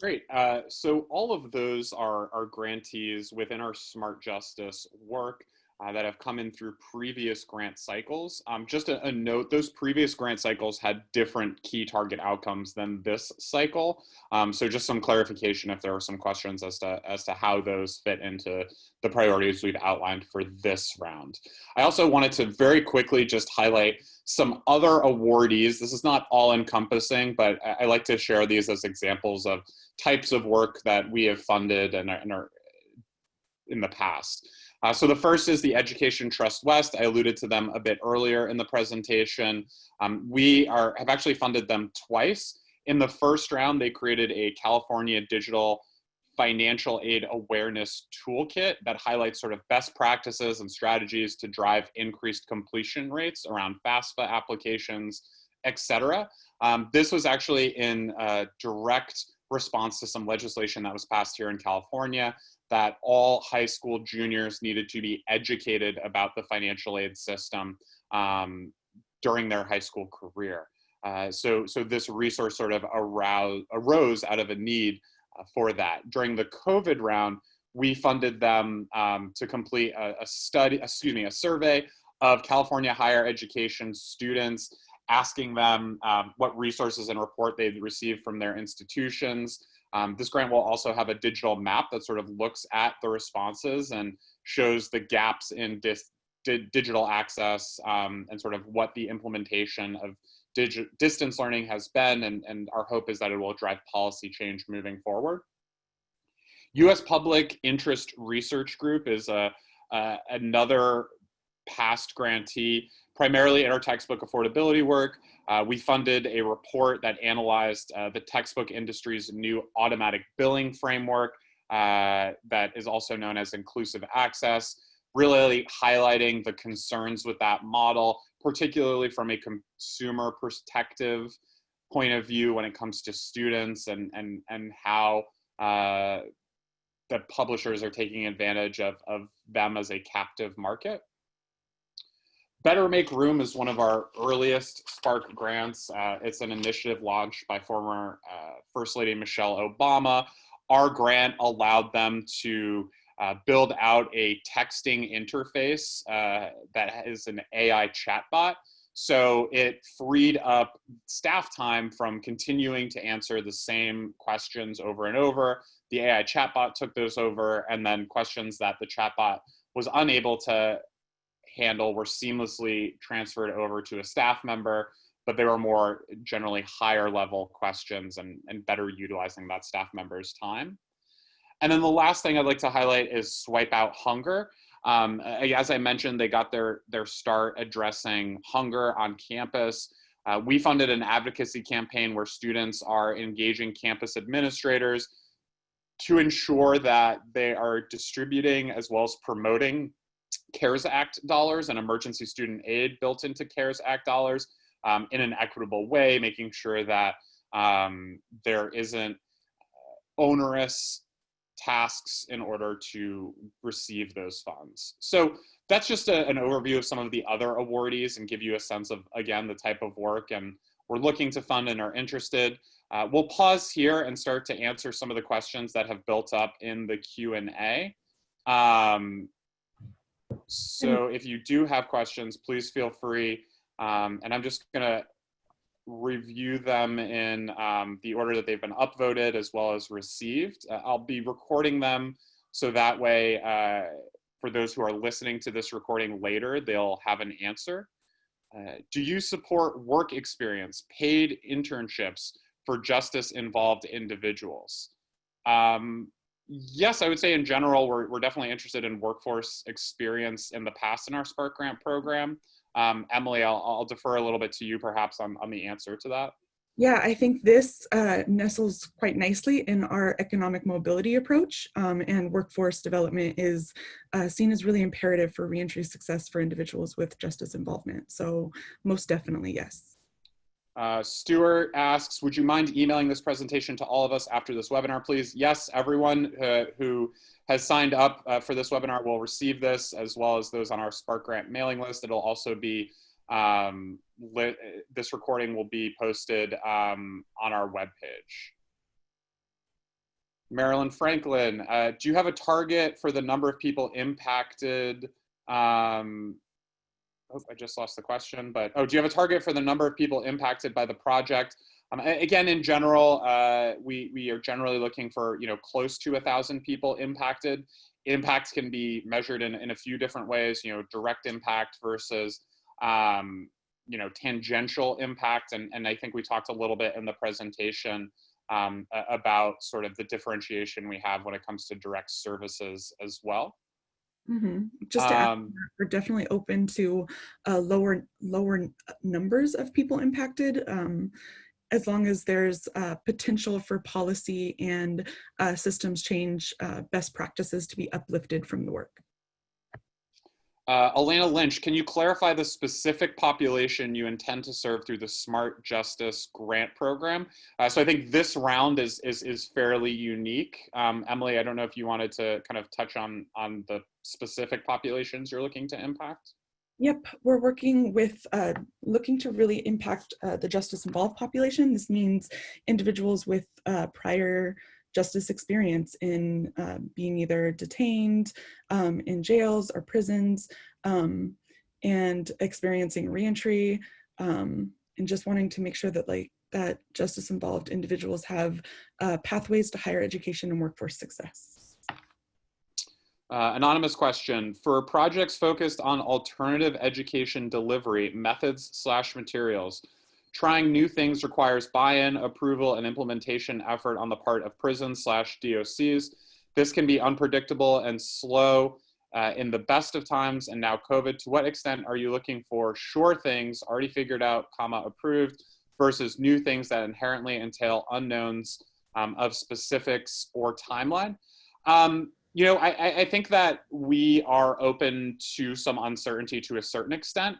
Great. So all of those are grantees within our Smart Justice work that have come in through previous grant cycles. Just a note, those previous grant cycles had different key target outcomes than this cycle. So just some clarification if there are some questions as to how those fit into the priorities we've outlined for this round. I also wanted to very quickly just highlight some other awardees. This is not all encompassing, but I like to share these as examples of types of work that we have funded and are in the past. So the first is the Education Trust West. I alluded to them a bit earlier in the presentation. Have actually funded them twice. In the first round, they created a California digital financial aid awareness toolkit that highlights sort of best practices and strategies to drive increased completion rates around FAFSA applications, et cetera. This was actually in direct response to some legislation that was passed here in California that all high school juniors needed to be educated about the financial aid system during their high school career. So this resource sort of arose out of a need for that. During the COVID round, we funded them to complete a survey of California higher education students, asking them what resources and report they'd received from their institutions. This grant will also have a digital map that sort of looks at the responses and shows the gaps in digital access and sort of what the implementation of distance learning has been, and our hope is that it will drive policy change moving forward. U.S. Public Interest Research Group is another past grantee, primarily in our textbook affordability work. We funded a report that analyzed the textbook industry's new automatic billing framework that is also known as inclusive access, really highlighting the concerns with that model, particularly from a consumer perspective point of view when it comes to students and how the publishers are taking advantage of them as a captive market. Better Make Room is one of our earliest Spark grants. It's an initiative launched by former First Lady Michelle Obama. Our grant allowed them to build out a texting interface that is an AI chatbot. So it freed up staff time from continuing to answer the same questions over and over. The AI chatbot took those over, and then questions that the chatbot was unable to handle were seamlessly transferred over to a staff member, but they were more generally higher level questions and better utilizing that staff member's time. And then the last thing I'd like to highlight is Swipe Out Hunger. As I mentioned, they got their start addressing hunger on campus. We funded an advocacy campaign where students are engaging campus administrators to ensure that they are distributing as well as promoting CARES Act dollars and emergency student aid built into CARES Act dollars in an equitable way, making sure that there isn't onerous tasks in order to receive those funds. So that's just an overview of some of the other awardees and give you a sense of, again, the type of work and we're looking to fund and are interested. We'll pause here and start to answer some of the questions that have built up in the Q&A. So if you do have questions, please feel free. And I'm just gonna review them in the order that they've been upvoted as well as received. I'll be recording them so that way for those who are listening to this recording later, they'll have an answer. Do you support work experience, paid internships for justice-involved individuals? Yes, I would say in general, we're definitely interested in workforce experience in the past in our Spark Grant program. Emily, I'll defer a little bit to you perhaps on the answer to that. Yeah, I think this nestles quite nicely in our economic mobility approach, and workforce development is seen as really imperative for reentry success for individuals with justice involvement. So most definitely, yes. Stuart asks, would you mind emailing this presentation to all of us after this webinar, please? Yes, everyone who has signed up for this webinar will receive this, as well as those on our Spark Grant mailing list. It'll also be, this recording will be posted on our webpage. Marilyn Franklin, do you have a target for the number of people impacted? Oh, I just lost the question, but, do you have a target for the number of people impacted by the project? Again, in general, we are generally looking for, close to 1,000 people impacted. Impacts can be measured in a few different ways, direct impact versus, tangential impact. And I think we talked a little bit in the presentation about sort of the differentiation we have when it comes to direct services as well. Just to add, Um, we're definitely open to lower numbers of people impacted, as long as there's potential for policy and systems change, best practices to be uplifted from the work. Elena Lynch, can you clarify the specific population you intend to serve through the Smart Justice Grant Program? So I think this round is fairly unique. Emily, I don't know if you wanted to kind of touch on the specific populations you're looking to impact. Yep, we're working with looking to really impact the justice involved population. This means individuals with prior justice experience in being either detained in jails or prisons, and experiencing reentry, and just wanting to make sure that that justice involved individuals have pathways to higher education and workforce success. Anonymous question, for projects focused on alternative education delivery methods/materials, trying new things requires buy-in, approval, and implementation effort on the part of prisons/DOCs. This can be unpredictable and slow in the best of times, and now COVID. To what extent are you looking for sure things already figured out, approved, versus new things that inherently entail unknowns of specifics or timeline? I think that we are open to some uncertainty to a certain extent.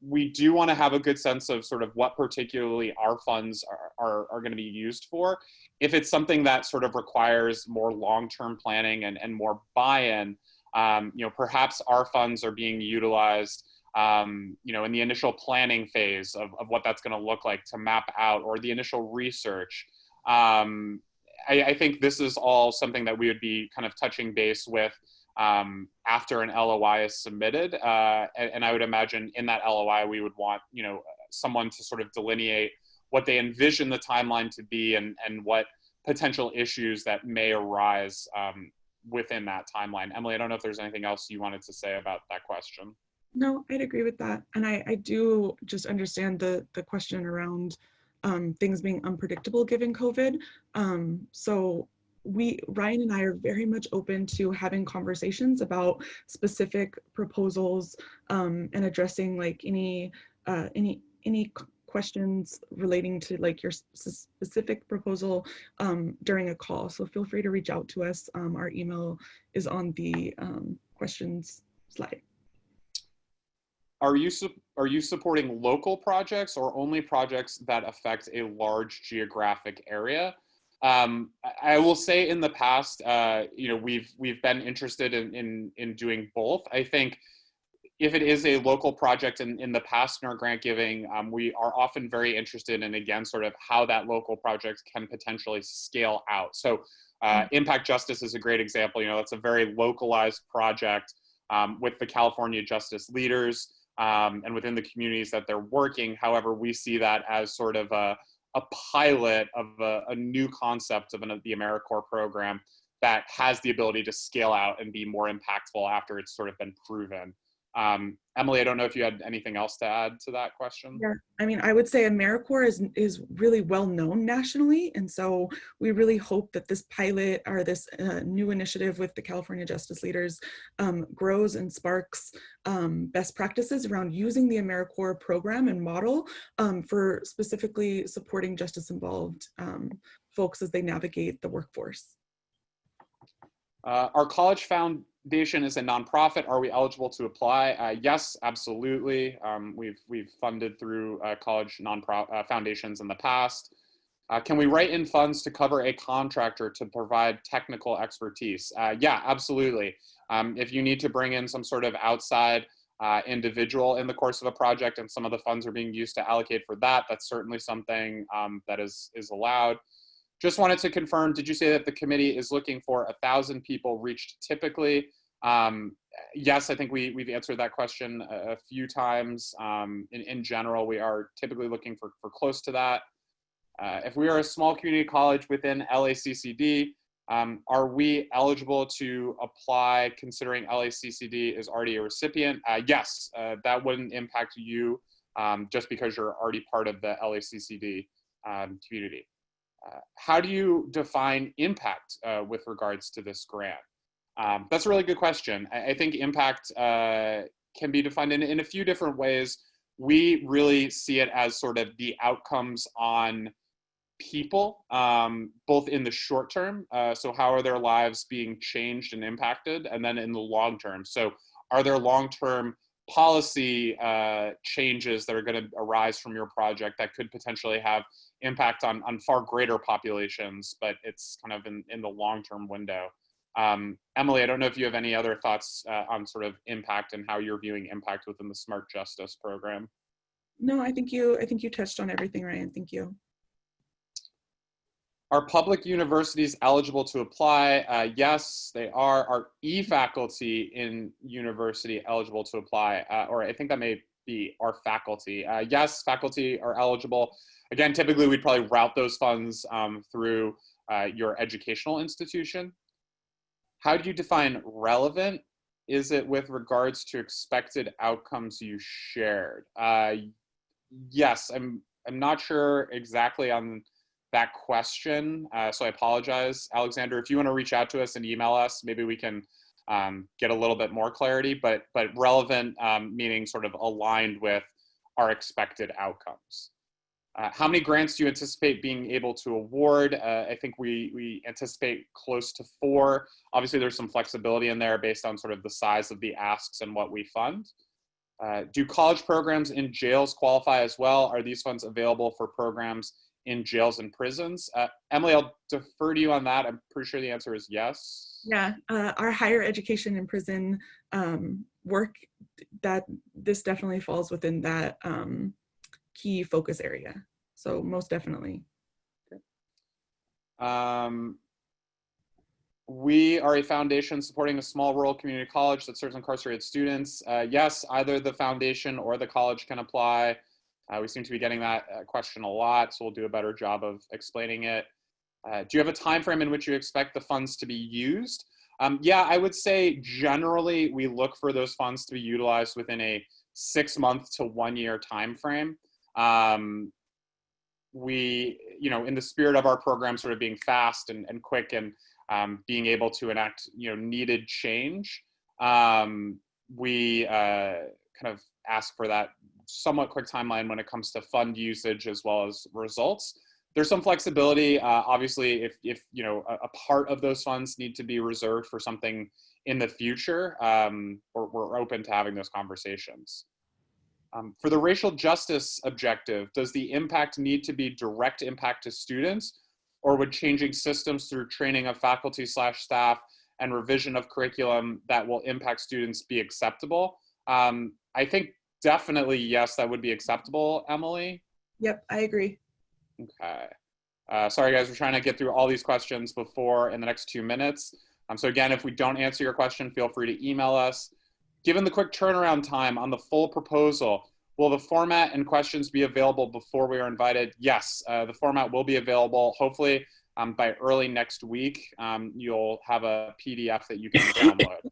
We do want to have a good sense of sort of what particularly our funds are going to be used for. If it's something that sort of requires more long-term planning and more buy-in, perhaps our funds are being utilized, in the initial planning phase of what that's going to look like to map out, or the initial research. I think this is all something that we would be kind of touching base with after an LOI is submitted. And I would imagine in that LOI, we would want, someone to sort of delineate what they envision the timeline to be, and what potential issues that may arise within that timeline. Emily, I don't know if there's anything else you wanted to say about that question. No, I'd agree with that. And I do just understand the question around things being unpredictable given COVID. So Ryan and I are very much open to having conversations about specific proposals, and addressing like any questions relating to like your specific proposal during a call. So feel free to reach out to us. Our email is on the questions slide. Are you supporting local projects or only projects that affect a large geographic area? I will say in the past, we've been interested in doing both. I think if it is a local project in the past in our grant giving, we are often very interested in, again, sort of how that local project can potentially scale out. So Impact Justice is a great example. That's a very localized project with the California justice leaders and within the communities that they're working. However, we see that as sort of a pilot of a new concept of the AmeriCorps program that has the ability to scale out and be more impactful after it's sort of been proven. Emily, I don't know if you had anything else to add to that question. Yeah, I mean, I would say AmeriCorps is really well known nationally, and so we really hope that this pilot or this new initiative with the California Justice Leaders grows and sparks best practices around using the AmeriCorps program and model for specifically supporting justice involved folks as they navigate the workforce. Our college foundation is a nonprofit. Are we eligible to apply? Yes, absolutely. We've funded through college foundations in the past. Can we write in funds to cover a contractor to provide technical expertise? Yeah, absolutely. If you need to bring in some sort of outside individual in the course of a project and some of the funds are being used to allocate for that, that's certainly something that is allowed. Just wanted to confirm, did you say that the committee is looking for 1,000 people reached typically? Yes, I think we've answered that question a few times. In general, we are typically looking for close to that. If we are a small community college within LACCD, are we eligible to apply considering LACCD is already a recipient? Yes, that wouldn't impact you just because you're already part of the LACCD community. How do you define impact with regards to this grant? That's a really good question. I think impact can be defined in a few different ways. We really see it as sort of the outcomes on people, both in the short term. So how are their lives being changed and impacted? And then in the long term. So are there long-term policy changes that are going to arise from your project that could potentially have impact on far greater populations, but it's kind of in the long-term window. Emily, I don't know if you have any other thoughts on sort of impact and how you're viewing impact within the Smart Justice program. No, I think you touched on everything, Ryan. Thank you. Are public universities eligible to apply? Yes, they are. Are e-faculty in university eligible to apply? Or I think that may be our faculty. Yes, faculty are eligible. Again, typically we'd probably route those funds through your educational institution. How do you define relevant? Is it with regards to expected outcomes you shared? Yes, I'm not sure exactly on that question, so I apologize. Alexander, if you want to reach out to us and email us, maybe we can get a little bit more clarity, but relevant meaning sort of aligned with our expected outcomes. How many grants do you anticipate being able to award? I think we anticipate close to 4. Obviously, there's some flexibility in there based on sort of the size of the asks and what we fund. Do college programs in jails qualify as well? Are these funds available for programs in jails and prisons? Emily, I'll defer to you on that. I'm pretty sure the answer is yes. Yeah, our higher education and prison work, that this definitely falls within that key focus area. So most definitely. Okay. We are a foundation supporting a small rural community college that serves incarcerated students. Yes, either the foundation or the college can apply. We seem to be getting that question a lot, so we'll do a better job of explaining it. Do you have a time frame in which you expect the funds to be used? Yeah, I would say generally we look for those funds to be utilized within a 6-month to 1-year time frame. We, in the spirit of our program sort of being fast and quick and being able to enact, needed change, we kind of ask for that somewhat quick timeline when it comes to fund usage as well as results. There's some flexibility. Obviously, if a part of those funds need to be reserved for something in the future, we're open to having those conversations. For the racial justice objective, does the impact need to be direct impact to students, or would changing systems through training of faculty/staff and revision of curriculum that will impact students be acceptable? I think definitely yes, that would be acceptable, Emily. Yep, I agree. Okay. Sorry guys, we're trying to get through all these questions before in the next 2 minutes. So again, if we don't answer your question, feel free to email us. Given the quick turnaround time on the full proposal, will the format and questions be available before we are invited? Yes, the format will be available. Hopefully by early next week, you'll have a PDF that you can download.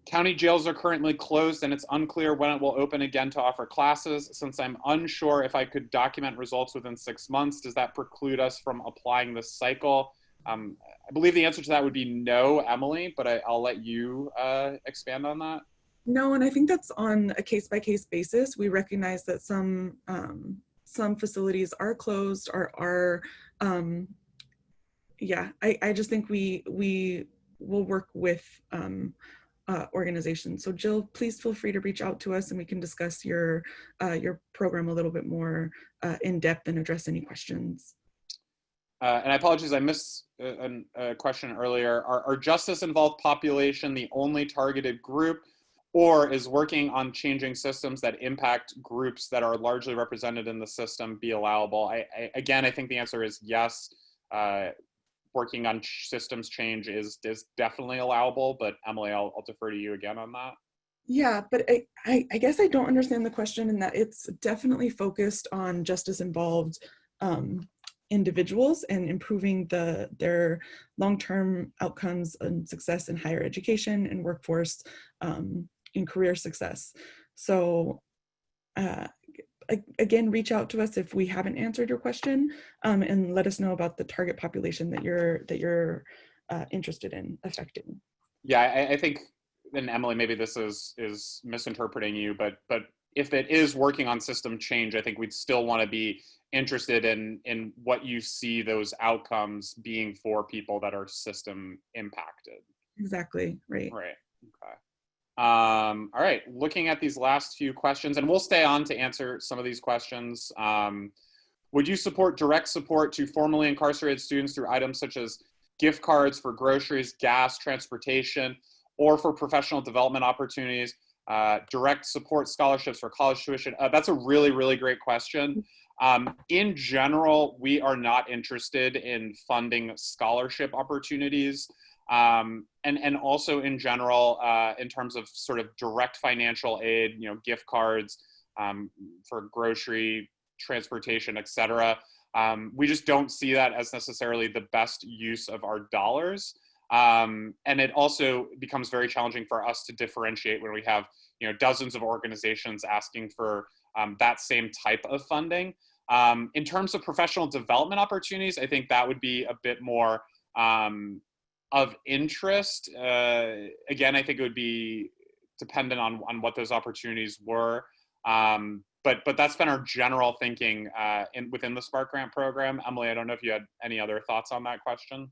County jails are currently closed and it's unclear when it will open again to offer classes. Since I'm unsure if I could document results within 6 months, does that preclude us from applying this cycle? I believe the answer to that would be no, Emily, but I'll let you expand on that. No, and I think that's on a case-by-case basis. We recognize that some facilities are closed or are, yeah, I just think we will work with organizations. So Jill, please feel free to reach out to us and we can discuss your program a little bit more in depth and address any questions. And I apologize, I missed a question earlier. Are justice-involved population the only targeted group, or is working on changing systems that impact groups that are largely represented in the system be allowable? Again, I think the answer is yes. Working on systems change is definitely allowable, but Emily, I'll defer to you again on that. Yeah, but I guess I don't understand the question in that it's definitely focused on justice-involved individuals and improving their long-term outcomes and success in higher education and workforce in career success. So again, reach out to us if we haven't answered your question and let us know about the target population that you're interested in affecting. Yeah, I think, and Emily, maybe this is misinterpreting you, but if it is working on system change, I think we'd still want to be interested in what you see those outcomes being for people that are system impacted. Exactly, right. Right, okay. All right, looking at these last few questions, and we'll stay on to answer some of these questions. Would you support direct support to formerly incarcerated students through items such as gift cards for groceries, gas, transportation, or for professional development opportunities, direct support scholarships for college tuition? That's a really, really great question. In general, we are not interested in funding scholarship opportunities. And also in general, in terms of sort of direct financial aid, gift cards for grocery, transportation, et cetera. We just don't see that as necessarily the best use of our dollars. And it also becomes very challenging for us to differentiate when we have, dozens of organizations asking for that same type of funding. In terms of professional development opportunities, I think that would be a bit more of interest. Again, I think it would be dependent on what those opportunities were. But that's been our general thinking within the Spark Grant program. Emily, I don't know if you had any other thoughts on that question.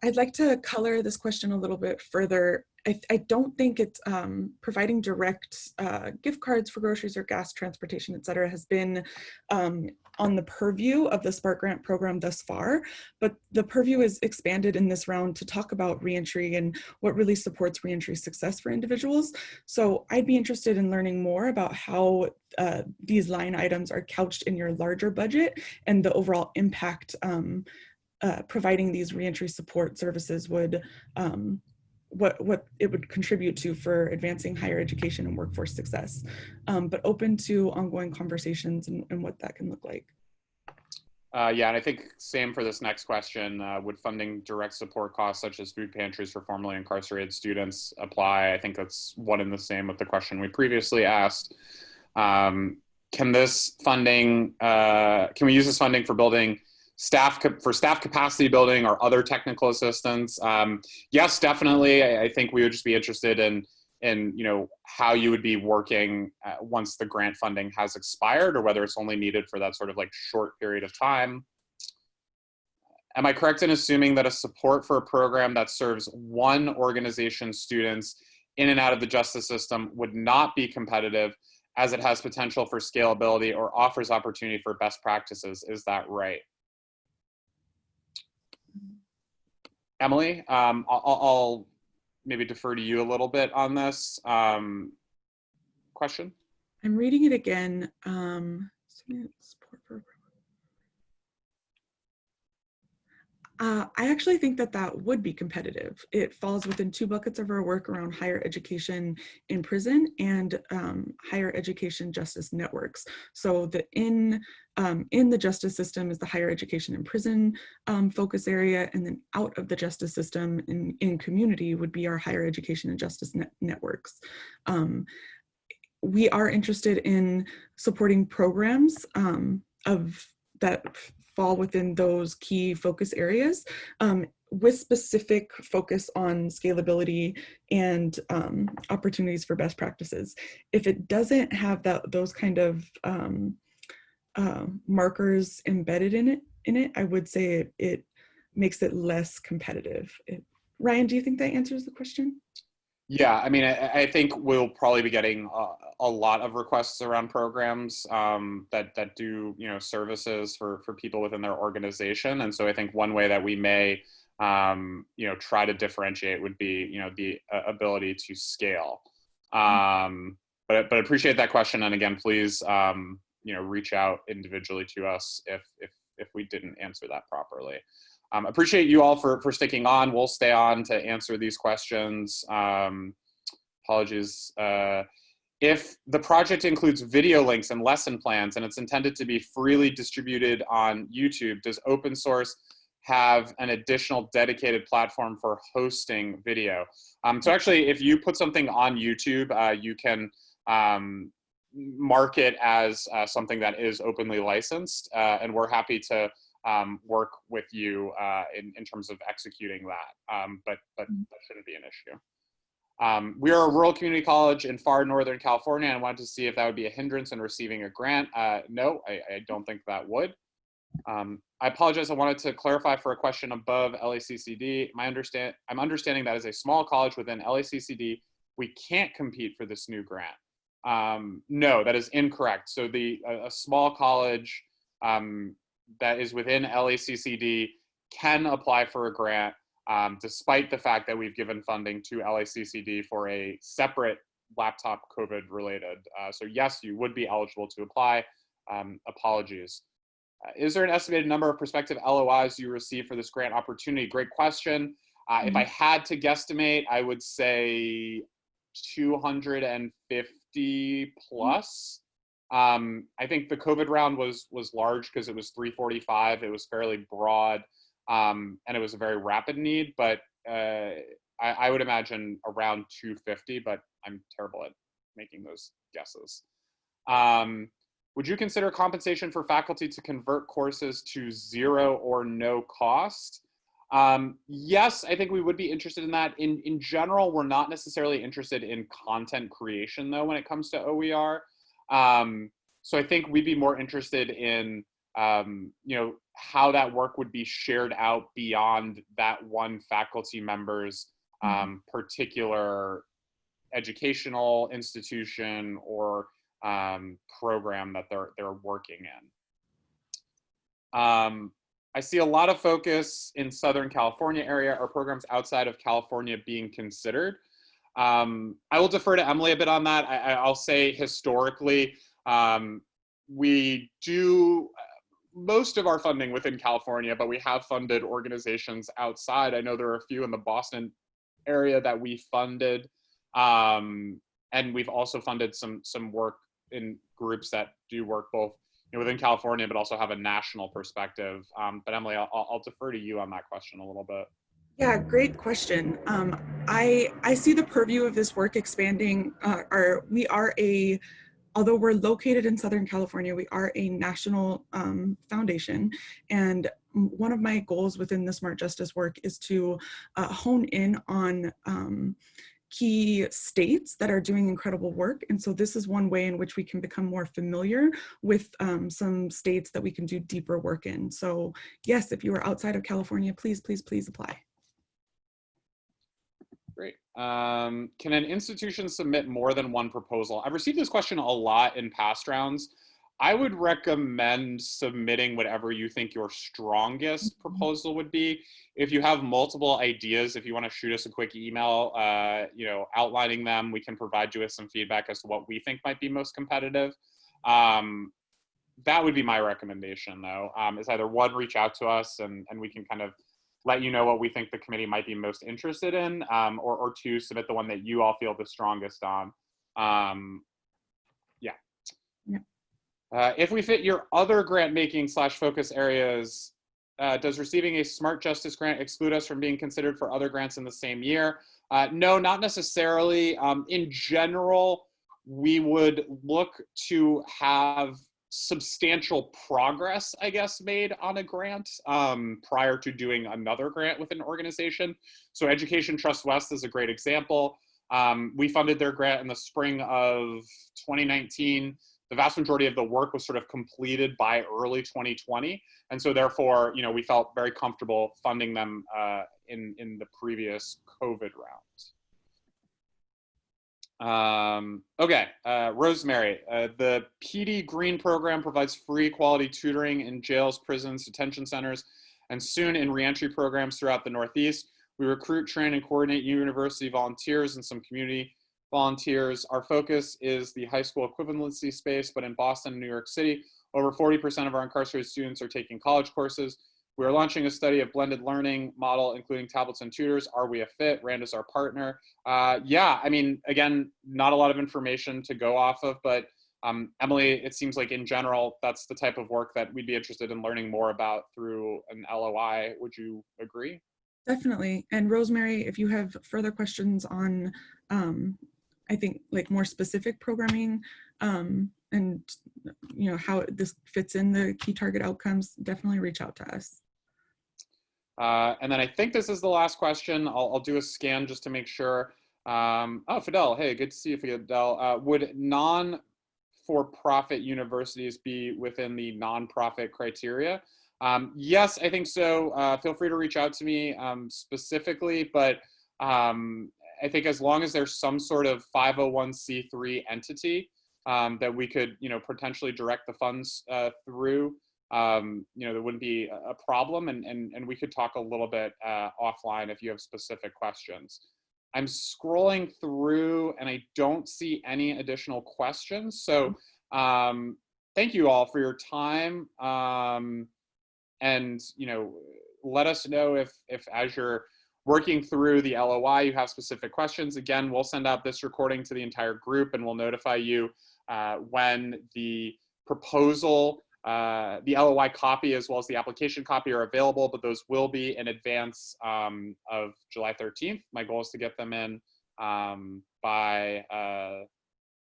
I'd like to color this question a little bit further. I don't think it's providing direct gift cards for groceries or gas, transportation, et cetera, has been on the purview of the Spark Grant program thus far, but the purview is expanded in this round to talk about reentry and what really supports reentry success for individuals. So I'd be interested in learning more about how these line items are couched in your larger budget and the overall impact providing these reentry support services would, what it would contribute to for advancing higher education and workforce success, but open to ongoing conversations and what that can look like. Yeah, and I think same for this next question. Would funding direct support costs such as food pantries for formerly incarcerated students apply? I think that's one and the same with the question we previously asked. Can this funding, can we use this funding for building staff capacity building or other technical assistance? Yes, definitely. I think we would just be interested in how you would be working once the grant funding has expired, or whether it's only needed for that sort of like short period of time. Am I correct in assuming that a support for a program that serves one organization's students in and out of the justice system would not be competitive, as it has potential for scalability or offers opportunity for best practices? Is that right? Emily, I'll maybe defer to you a little bit on this question. I'm reading it again. I actually think that would be competitive. It falls within two buckets of our work around higher education in prison and higher education justice networks. So in the justice system is the higher education in prison focus area, and then out of the justice system in community would be our higher education and justice networks. We are interested in supporting programs of that fall within those key focus areas with specific focus on scalability and opportunities for best practices. If it doesn't have those kind of markers embedded in it, I would say it makes it less competitive. Ryan, do you think that answers the question? Yeah, I mean, I think we'll probably be getting a lot of requests around programs that do, services for people within their organization. And so I think one way that we may, try to differentiate would be, the ability to scale. But appreciate that question. And again, please, reach out individually to us if we didn't answer that properly. Appreciate you all for sticking on. We'll stay on to answer these questions. Apologies. If the project includes video links and lesson plans and it's intended to be freely distributed on YouTube, does open source have an additional dedicated platform for hosting video? So actually, if you put something on YouTube, you can mark it as something that is openly licensed, and we're happy to work with you in terms of executing that. But that shouldn't be an issue. We are a rural community college in far northern California, and I wanted to see if that would be a hindrance in receiving a grant. No, I don't think that would. I apologize. I wanted to clarify for a question above LACCD. I'm understanding that as a small college within LACCD, we can't compete for this new grant. No, that is incorrect. So a small college that is within LACCD can apply for a grant, despite the fact that we've given funding to LACCD for a separate laptop COVID related. So yes, you would be eligible to apply. Apologies. Is there an estimated number of prospective LOIs you receive for this grant opportunity? Great question. If I had to guesstimate, I would say 250 plus. I think the COVID round was large because it was 345. It was fairly broad, and it was a very rapid need. But I would imagine around 250. But I'm terrible at making those guesses. Would you consider compensation for faculty to convert courses to zero or no cost? Yes, I think we would be interested in that. In general, we're not necessarily interested in content creation, though, when it comes to OER. So I think we'd be more interested in, how that work would be shared out beyond that one faculty member's particular educational institution or program that they're working in. I see a lot of focus in Southern California area. Are programs outside of California being considered? I will defer to Emily a bit on that. I'll say historically, we do most of our funding within California, but we have funded organizations outside. I know there are a few in the Boston area that we funded, and we've also funded some work in groups that do work both within California, but also have a national perspective. But Emily, I'll defer to you on that question a little bit. Yeah, great question. I see the purview of this work expanding. Although we're located in Southern California, we are a national foundation. And one of my goals within the Smart Justice work is to hone in on key states that are doing incredible work. And so this is one way in which we can become more familiar with some states that we can do deeper work in. So yes, if you are outside of California, please, please, please apply. Great. Can an institution submit more than one proposal? I've received this question a lot in past rounds. I would recommend submitting whatever you think your strongest proposal would be. If you have multiple ideas, if you want to shoot us a quick email, outlining them, we can provide you with some feedback as to what we think might be most competitive. That would be my recommendation, though, is either one, reach out to us and we can kind of let you know what we think the committee might be most interested in, or two, submit the one that you all feel the strongest on. If we fit your other grant making / focus areas, does receiving a Smart Justice grant exclude us from being considered for other grants in the same year? No, not necessarily. In general, we would look to have substantial progress, I guess, made on a grant prior to doing another grant with an organization. So Education Trust West is a great example. We funded their grant in the spring of 2019. The vast majority of the work was sort of completed by early 2020. And so therefore, we felt very comfortable funding them in the previous COVID round. Okay, Rosemary, the PD Green program provides free quality tutoring in jails, prisons, detention centers, and soon in reentry programs throughout the Northeast. We recruit, train, and coordinate university volunteers and some community volunteers. Our focus is the high school equivalency space, but in Boston and New York City, over 40% of our incarcerated students are taking college courses. We are launching a study of blended learning model, including tablets and tutors. Are we a fit? Rand is our partner. Yeah, I mean, again, not a lot of information to go off of, but Emily, it seems like in general, that's the type of work that we'd be interested in learning more about through an LOI. Would you agree? Definitely. And Rosemary, if you have further questions on, I think like more specific programming and how this fits in the key target outcomes, definitely reach out to us. And then I think this is the last question. I'll do a scan just to make sure. Oh, Fidel, hey, good to see you, Fidel. Would non-for-profit universities be within the nonprofit criteria? Yes, I think so. Feel free to reach out to me specifically, but I think as long as there's some sort of 501c3 entity that we could, potentially direct the funds through, there wouldn't be a problem, and we could talk a little bit offline if you have specific questions. I'm scrolling through and I don't see any additional questions. So thank you all for your time. And let us know if as you're working through the LOI, you have specific questions. Again, we'll send out this recording to the entire group and we'll notify you when the proposal, the LOI copy as well as the application copy are available, but those will be in advance of July 13th. My goal is to get them in by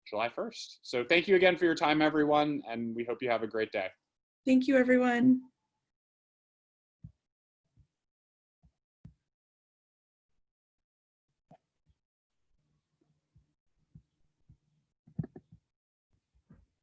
July 1st. So thank you again for your time, everyone, and we hope you have a great day. Thank you, everyone.